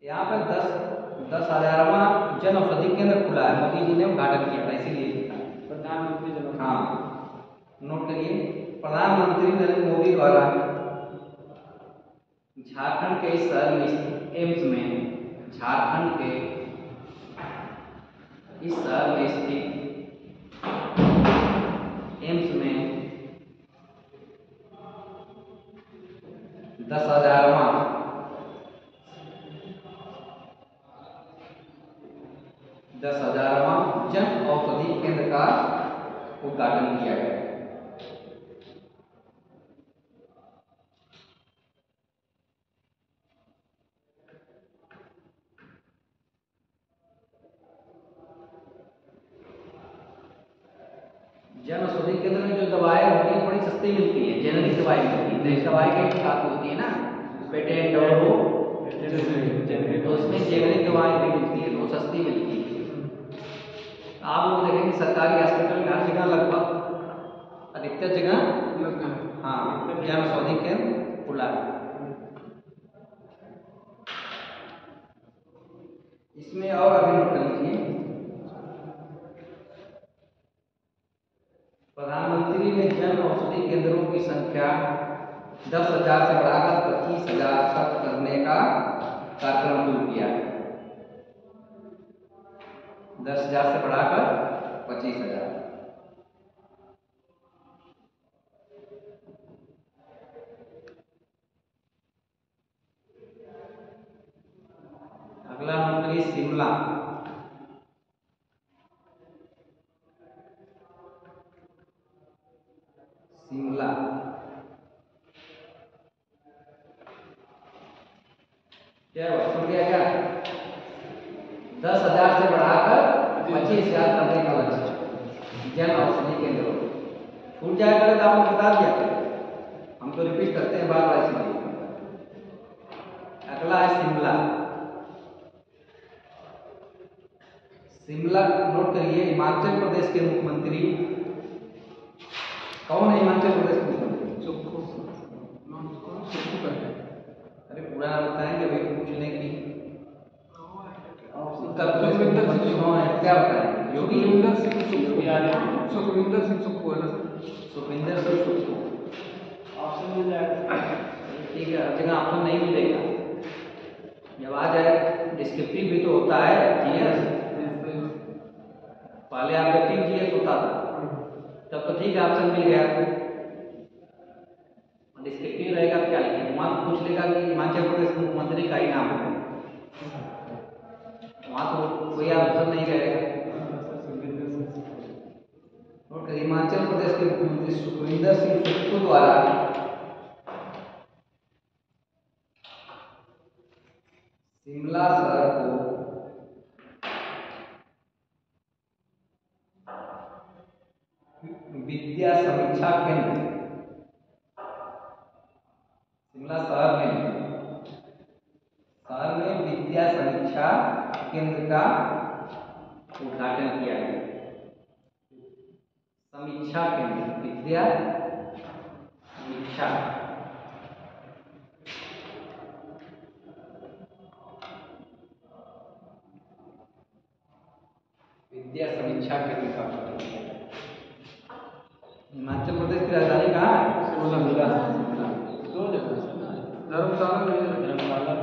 यहाँ पर 10,000वां जन औषधि केंद्र खुला है, मोदी जी ने उद्घाटन किया था, इसीलिए लिखा है प्रधानमंत्री जन। हाँ, नोट करिए, प्रधानमंत्री नरेंद्र मोदी द्वारा झारखंड के इस शहर में स्थित एम्स में, झारखंड के इस शहर में स्थित एम्स में 10,000वां जन औषधि केंद्र का उद्घाटन किया गया। जन औषधि केंद्र में जो दवाएं होती हैं बड़ी सस्ती मिलती है, जेनरिक दवाई मिलती है। जैसे दवाई कई प्रकार की होती है ना, पेटेंट और वो, तो उसमें जेनरिक दवाएं भी मिलती है, वो सस्ती मिलती है। आप लोग देखेंगे सरकारी हॉस्पिटल में हर जगह लगभग अधिकतर जगह हाँ जन औषधि केंद्र खुला है। इसमें और अभी नोट कर लीजिए, प्रधानमंत्री ने जन औषधि केंद्रों की संख्या 10,000 से बढ़ाकर 25,000 तक करने का कार्यक्रम शुरू किया है। 10,000 से बढ़ाकर 25,000। अगला मंत्री शिमला, शिमला क्या हुआ, छूट गया क्या? 10,000 से बढ़ाकर 25,000 करने का लक्ष्य जन औषधि केंद्रों। छूट जाएगा तो आपको बता दिया, हम तो रिपीट करते हैं बार बार इसलिए। अगला है शिमला। शिमला नोट करिए, हिमाचल प्रदेश के मुख्यमंत्री कौन है? हिमाचल प्रदेश के मुख्यमंत्री सुक्खू करके, अरे पूरा बताएंगे भाई, पूछने की उत्तर सुखविंदर प्रदेश सिंह कौन है, क्या बताएंगे? योगी। सुखविंदर सिंह सुक्खू है ना सर? सुखविंदर सिंह सुक्खू ऑप्शन मिल जाएगा। ठीक है, हर जगह ऑप्शन नहीं मिलेगा। जब आ जाए डिस्क्रिप्टिव भी तो होता है जीएस, पहले ऑब्जेक्टिव जीएस होता था, तब तो ठीक है ऑप्शन मिल गया। डिस्क्रिप्टिव रहेगा तो क्या लिखेंगे, वहाँ तो पूछ लेगा कि हिमाचल प्रदेश के मुख्यमंत्री का ही नाम है, वहाँ तो कोई ऑप्शन नहीं रहेगा। और हिमाचल प्रदेश के मुख्यमंत्री सुखविंदर सिंह सुक्खू द्वारा शिमला शहर को विद्या समीक्षा केंद्र, शिमला शहर में विद्या समीक्षा केंद्र का उद्घाटन किया गया। समीक्षा केंद्र, विद्या समीक्षा, विद्या समीक्षा केंद्र का उद्घाटन किया गया। हिमाचल प्रदेश की राजधानी कहाँ है? शिमला। दो जगह से ना, धर्मशाला में है। धर्मशाला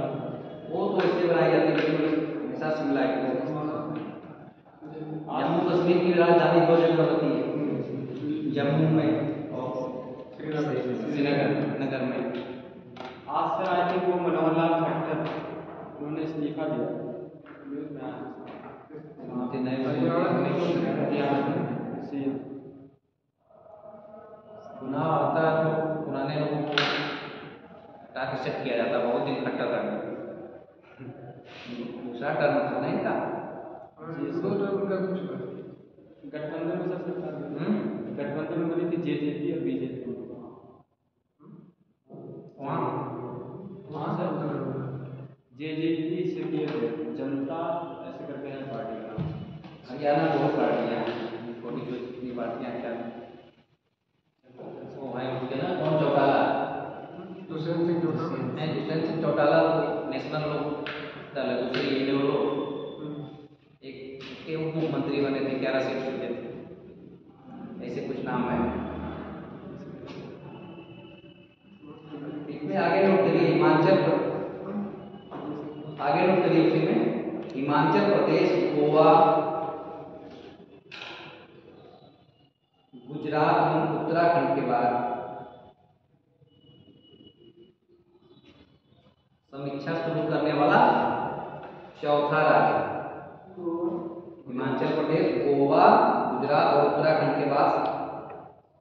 वो तो इससे बनाई जाती है, लेकिन हमेशा शिमला ही है। जम्मू कश्मीर की राजधानी दो जगह होती है, जम्मू में और श्रीनगर में। आज सर आई थिंक वो मनोहर लाल खट्टर उन्होंने इस्तीफा दिया न्यूज़ में आया। वहाँ पे नए सीएम चुनाव होता है तो पुराने लोगों को हटा के सेट किया जाता है, बहुत दिन खट्टर रहना। दूसरा टर्म तो नहीं था। दो टर्म का कुछ है। गठबंधन में सर सरकार गठबंधन में बनी थी जेजेपी और बीजेपी। वहाँ सर जेजेपी से किए थे, जनता ऐसे करके है पार्टी का नाम। हरियाणा बहुत पार्टियाँ हैं, छोटी छोटी पार्टियाँ क्या वो है उसके ना, कौन चौटाला, दुष्यंत सिंह चौटाला। नहीं दुष्यंत सिंह चौटाला तो नेशनल लोग दल है, दूसरे ये लोग एक उसके उप मुख्यमंत्री बने थे, 11 सीट जीते थे, ऐसे कुछ नाम है। इसमें आगे नोट करिए आगे नोट करिए उसी में हिमाचल प्रदेश, गोवा, गुजरात और उत्तराखंड के बाद समीक्षा शुरू करने वाला चौथा राज्य। हिमाचल प्रदेश, गोवा, गुजरात और उत्तराखंड के बाद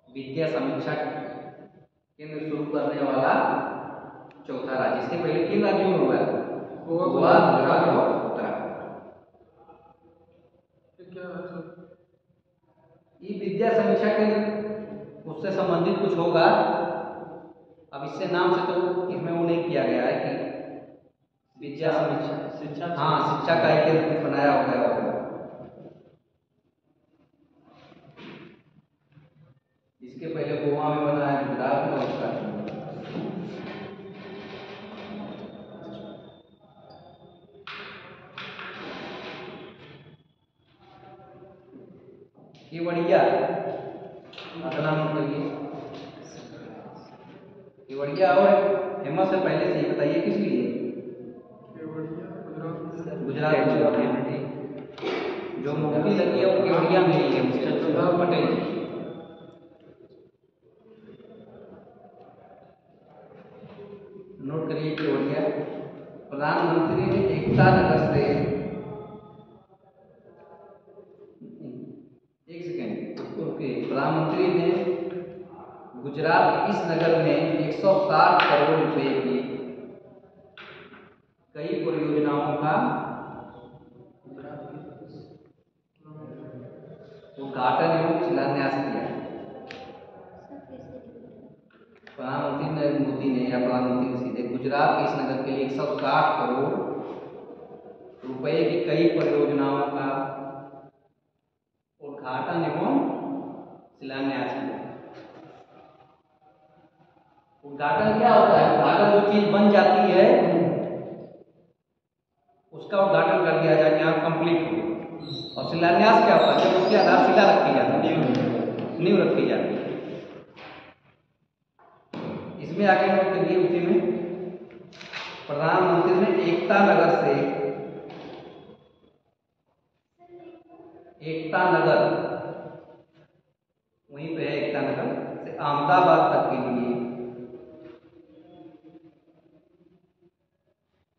विद्या समीक्षा केंद्र शुरू करने वाला चौथा राज्य। इसके पहले किन राज्यों में हुआ है? गोवा, गुजरात और उत्तराखंड। क्या है सर? ये विद्या समीक्षा केंद्र उससे संबंधित कुछ होगा। अब इससे नाम से तो इसमें वो नहीं किया गया है कि विद्या समीक्षा, शिक्षा, हाँ शिक्षा का एक केंद्र बनाया हो गया होगा। इसके पहले गोवा में बना है, गुजरात में, उत्तराखंड में। केवड़िया, अगला नोट करिए। केवड़िया और फेमस है, पहले से ही बताइए किस लिए? गुजरात में जो मूर्ति लगी है वो केवड़िया में ही है, सरदार पटेल जी। नोट करिए केवड़िया। प्रधानमंत्री ने एकता नगर से, एक सेकेंड प्रधानमंत्री ने गुजरात के इस नगर में 160 करोड़ रुपए की कई परियोजनाओं का उद्घाटन एवं शिलान्यास किया। प्रधानमंत्री नरेंद्र मोदी ने या प्रधानमंत्री सीधे गुजरात के इस नगर के लिए 160 करोड़ रुपए की कई परियोजनाओं का उद्घाटन एवं शिलान्यास किया। उद्घाटन क्या होता है? उद्घाटन जो चीज बन जाती है उसका उद्घाटन कर दिया जाए कि हाँ कंप्लीट हो गया। और शिलान्यास क्या होता है? जब उसकी आधारशिला रखी जाती है, नींव रखी जाती है। इसमें आगे नोट करिए, उसी में प्रधानमंत्री ने एकता नगर से, एकता नगर वहीं पे है, एकता नगर से अहमदाबाद तक के लिए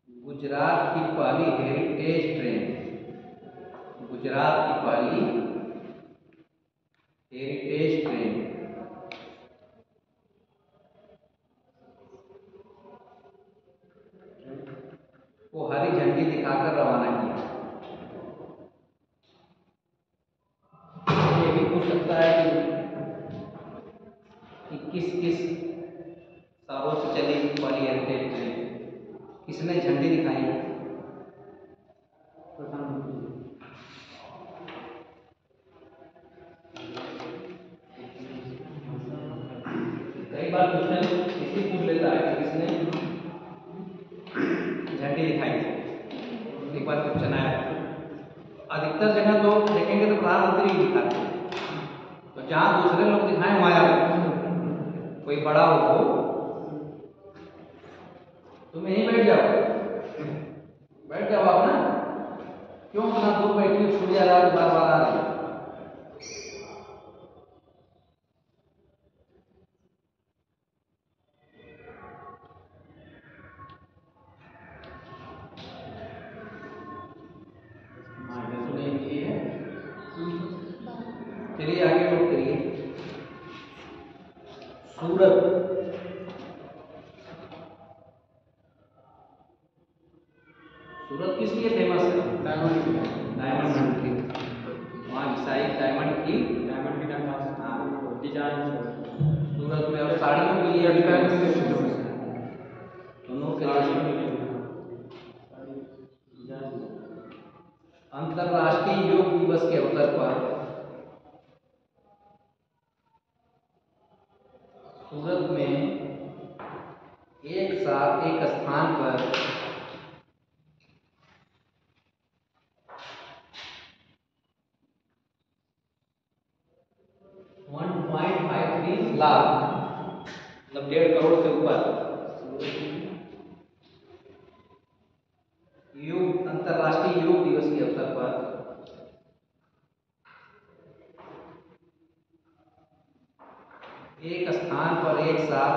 गुजरात की पहली हेरिटेज ट्रेन, गुजरात की पहली हेरिटेज ट्रेन को हरी झंडी दिखाकर रवाना किया। ये भी पूछ सकता है कि किस किस सालों से चली पहली हेरिटेज ट्रेन, किसने झंडी दिखाई? कई बार क्वेश्चन इसी पूछ लेता है कि किसने झंडी दिखाई थी। एक बार क्वेश्चन आया, अधिकतर जगह तो देखेंगे तो प्रधानमंत्री ही दिखाते हैं, तो जहां दूसरे लोग दिखाएं वहां कोई बड़ा हो तुम यहीं बैठ जाओ, बैठ जाओ आप ना, क्यों अपना दूर बैठी सूर्य रात बार बार आ रही है। चलिए आगे नोट करिए, सूरत, सूरत किस लिए फेमस है? डायमंड की, वहाँ व्यावसायिक डायमंड की डिजाइन सूरत में, और साड़ियों के लिए दोनों के लिए। अंतर्राष्ट्रीय योग दिवस के अवसर पर सूरत में एक साथ एक स्थान पर 1.53 लाख, मतलब 1.5 करोड़ से ऊपर योग, अंतर्राष्ट्रीय योग दिवस के अवसर पर एक स्थान पर एक साथ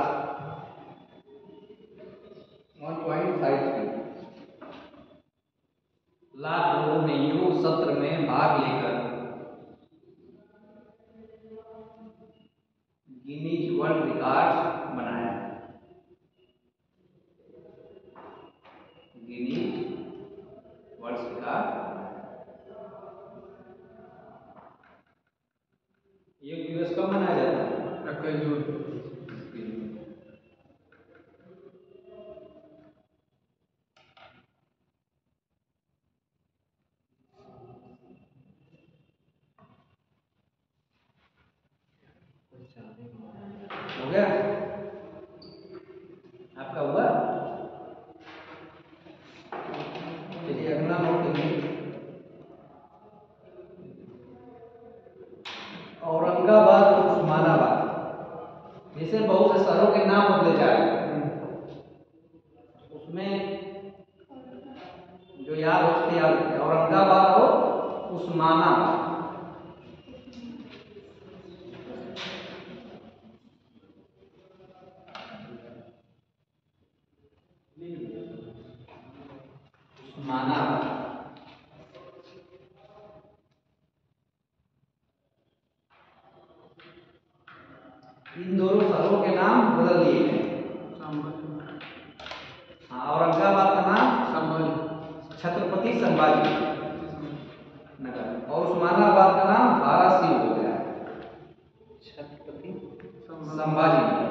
1.53 लाख लोगों ने योग सत्र में भाग लेकर गिनीज वर्ल्ड रिकॉर्ड बनाया। गिनीज वर्ल्ड रिकॉर्ड योग दिवस कब मनाया जाता है? 21 जून। हो गया आपका? हुआ? चलिए अगला नोट करिए, औरंगाबाद और उस्मानाबाद, जैसे बहुत से शहरों के नाम बदले जा रहे हैं, उसमें जो याद हो उसके याद रखिए, औरंगाबाद और उस्मानाबाद। उस्मानाबाद, इन दोनों शहरों के नाम बदल दिए गए। हाँ, औरंगाबाद का नाम छत्रपति संभाजी नगर, और उस्मानाबाद का नाम धाराशिव हो गया, छत्रपति संभाजी नगर।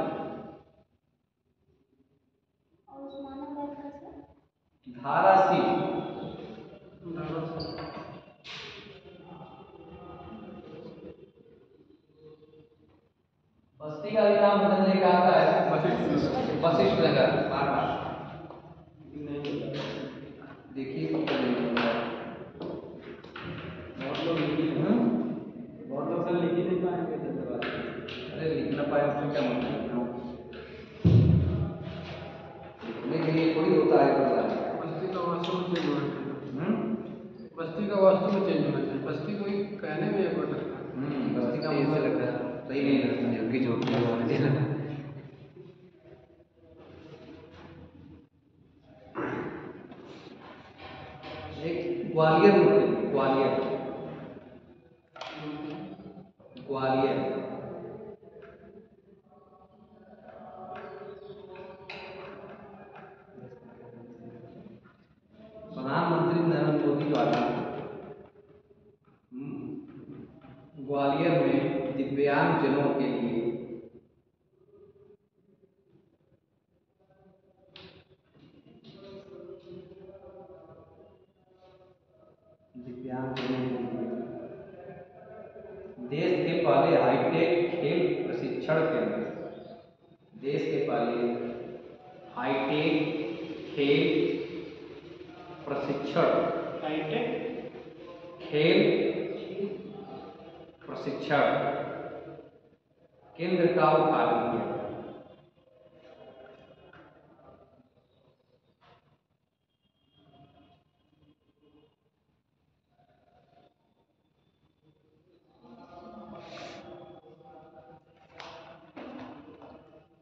और उस्मानाबाद का सर? धाराशिव, बस्ती का भी नाम बदलने का आता है, वशिष्ठ नगर। बार बार देखिए, अरे लिख ना पाए उसमें क्या मतलब लिखना हो? लिखने के लिए थोड़ी होता है पता है। बस्ती का वास्तु में चेंज होना चाहिए। बस्ती का वास्तु में चेंज होना चाहिए। बस्ती कोई कहने में एक बार लगता है। बस्ती का मुझे लग रहा है सही नहीं लगता। झुग्गी झोपड़ी वाले एक ग्वालियर में, ग्वालियर ग्वालियर प्रधानमंत्री नरेंद्र मोदी द्वारा ग्वालियर में दिव्यांग जनों के लिए देश के पहले हाईटेक खेल प्रशिक्षण केंद्र, देश के पहले हाईटेक खेल प्रशिक्षण खेल प्रशिक्षण केंद्र का उद्घाटन किया।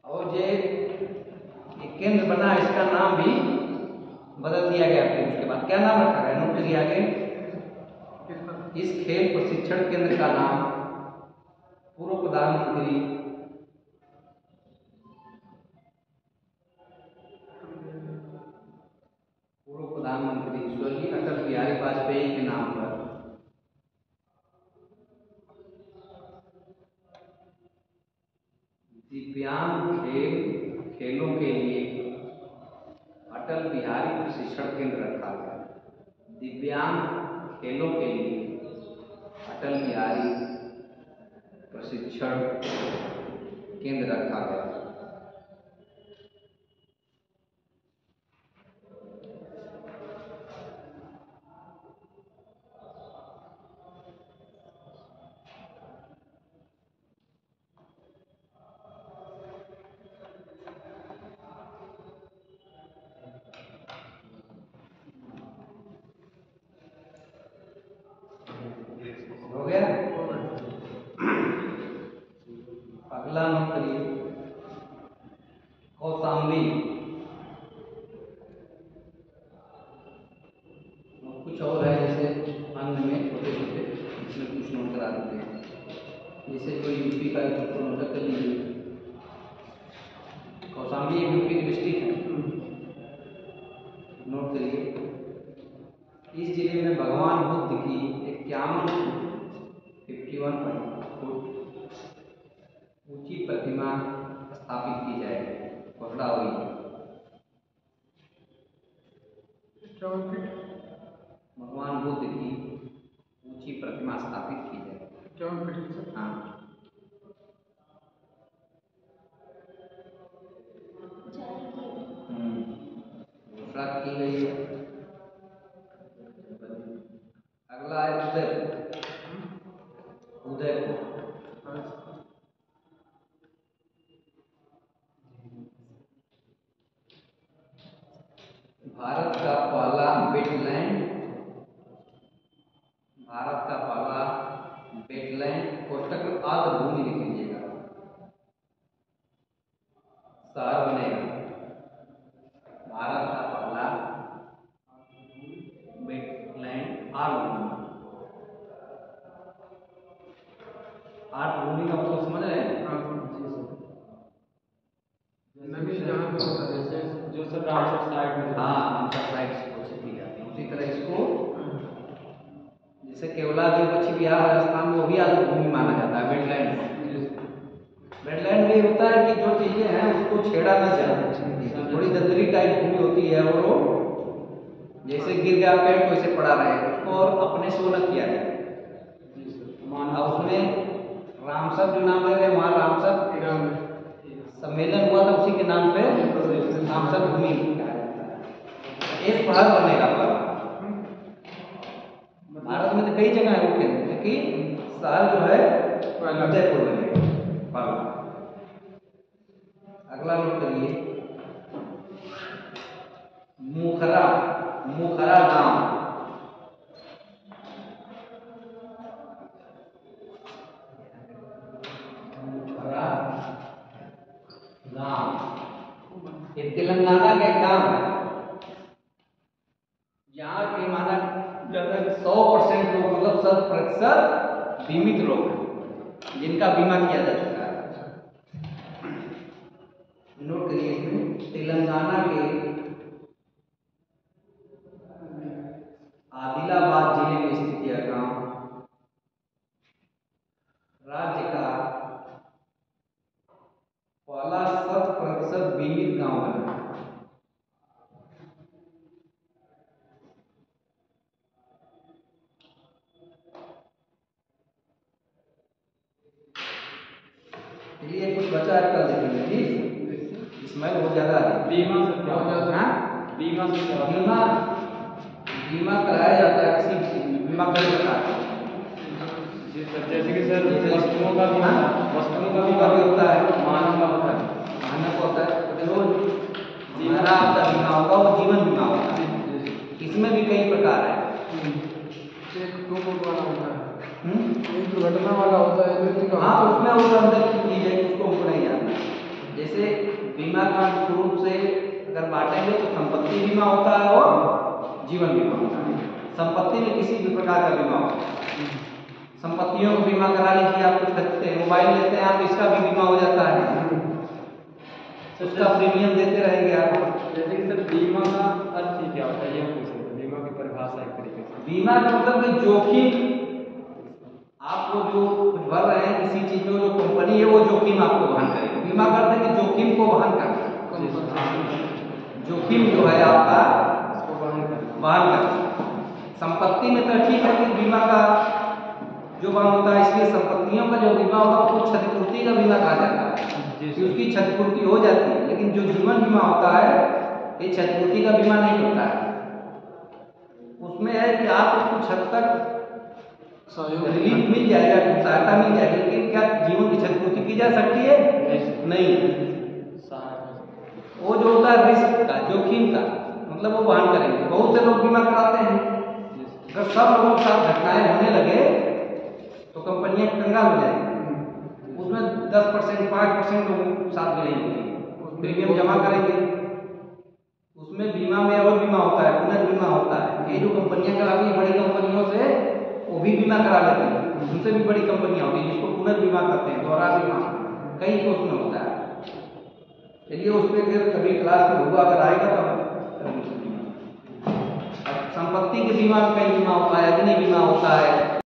और ये केंद्र बना, इसका नाम भी बदल दिया गया। फिर उसके बाद क्या नाम रखा गया? नोट करिए आगे। इस खेल प्रशिक्षण केंद्र का नाम पूर्व प्रधानमंत्री स्वर्गीय अटल बिहारी वाजपेयी के नाम पर दिव्यांग खेलों के लिए अटल बिहारी प्रशिक्षण केंद्र रखा गया। दिव्यांग खेलों के लिए अटल बिहारी प्रशिक्षण केंद्र रखा गया। हो गया? अगला नोट करिए, कौशाम्बी। कुछ और है जैसे अन्य में छोटे छोटे, इसमें कुछ नोट करा देते हैं। जैसे जो यूपी का एक नोट कर लीजिए, कौशाम्बी एक यूपी की डिस्ट्रिक्ट है। नोट करिए, इस जिले में भगवान बुद्ध की 51 फुट ऊंची प्रतिमा स्थापित की जाएगी। पकड़ा हुई 51 फीट भगवान बुद्ध की ऊंची प्रतिमा स्थापित की जाएगी। 51 फीट। हाँ, घोषणा की गई है। अगला है उदयपुर। उदयपुर भारत का पहला वेटलैंड, भारत का पहला वेटलैंड कोष्टक में आर्द्र भूमि लिख लीजिएगा, शहर बनेगा। भारत का पहला वेटलैंड आर्द्र भूमि। आर्द्र भूमि का मतलब समझ रहे हैं? नमी जहाँ पे होता है, जैसे जो सब रामसर साइड में, हाँ, रामसर साइड से कोशिश की जाती है। उसी तरह इसको जैसे केवलादेव पश्चिम बिहार राजस्थान में वो भी आर्द्र भूमि माना जाता है। वेटलैंड वेटलैंड में होता है कि जो चीजें हैं उसको छेड़ा न जाए। थोड़ी दलदली टाइप भूमि होती है और वो जैसे गिर गया पेड़ को इसे पड़ा रहे उसको और अपने से न किया जाए। उसमें रामसर जो नाम ले रहे हैं, वहाँ रामसर सम्मेलन हुआ था, उसी के नाम पे रामसर भूमि एक शहर बनेगा। पर भारत में तो कई जगह है वो केंद्र, क्योंकि शहर जो है उदयपुर में पाला। अगला नोट करिए, मुखरा, मुखरा गांव, मुखरा गांव ये तेलंगाना का एक गांव है। यहाँ के माना जाता है 100% लोग, मतलब 100% बीमित लोग हैं जिनका बीमा किया जा चुका है। नोट करिए, इसमें तेलंगाना के आदिलाबाद जिले में स्थित यह गांव राज्य का पहला 100% बीमित गांव बना। चलिए कुछ बचा है, कल देखेंगे ठीक। इसमें बहुत ज्यादा है। बीमा से क्या बहुत ज्यादा हाँ? बीमा से क्या बीमा, बीमा कराया जाता है किसी बीमा कई प्रकार का। जी सर, जैसे कि सर वस्तुओं का बीमा, वस्तुओं का बीमा भी होता है, मानव का होता है। मानव का होता है, जो हमारा आपका बीमा होगा वो जीवन बीमा होता है। इसमें भी कई प्रकार है। एक टूट वाला होता है, हम्म? एक दुर्घटना वाला होता है, मृत्यु का हाँ, होता है। उसमें उस अंदर की चीज है, उसको हमको नहीं जानना। जैसे बीमा का मुख्य रूप से अगर बांटेंगे तो संपत्ति बीमा होता है और जीवन बीमा होता है। संपत्ति में किसी भी प्रकार का बीमा होता है। संपत्तियों को बीमा करा लीजिए, आप कुछ खरीदते हैं, मोबाइल लेते हैं आप, इसका भी बीमा हो जाता है, उसका प्रीमियम देते रहेंगे आप। जैसे कि सर बीमा का अर्थ ही क्या होता है, ये हम पूछ रहे थे, बीमा की परिभाषा एक तरीके से। बीमा का मतलब कि जोखिम, आपको जो कुछ भर रहे हैं किसी चीज में, जो कंपनी है वो जोखिम आपको वहन करेगी। बीमा करते हैं कि जोखिम को वहन करना, जोखिम जो है आपका इसको वहन करना। वहन करना। संपत्ति में तो ठीक है कि बीमा का जो वहन होता है, इसलिए संपत्तियों का जो बीमा होता है उसको क्षतिपूर्ति का बीमा कहा जाता है कि उसकी क्षतिपूर्ति हो जाती है। लेकिन जो जीवन बीमा होता है ये क्षतिपूर्ति का बीमा नहीं होता है। उसमें है कि आपको कुछ हद तक सहयोग रिलीफ मिल जाएगा, कुछ सहायता मिल जाएगी, लेकिन क्या जीवन की क्षतिपूर्ति की जा सकती है? नहीं। वो जो होता है रिस्क का, जोखिम का, मतलब वो वहन करेंगे। बहुत से लोग बीमा कराते हैं, अगर सब लोगों के साथ घटनाएं होने लगे तो कंपनियां कंगाल हो जाएंगी। उसमें 10%, 5% लोगों के साथ भी नहीं होती, प्रीमियम जमा करेंगे। उसमें बीमा में और बीमा होता है, पुनर्बीमा होता है। ये जो कंपनियां कराती हैं बड़ी कंपनियों से, वो भी बीमा करा लेते हैं, उनसे भी बड़ी कंपनियां होती हैं जिसको पुनर्बीमा करते हैं, दोहरा बीमा कई को उसमें होता है। चलिए उस पर फिर कभी क्लास में होगा, अगर आएगा तो हम संपत्ति के बीमा में कई बीमा होता है, अग्नि बीमा होता है,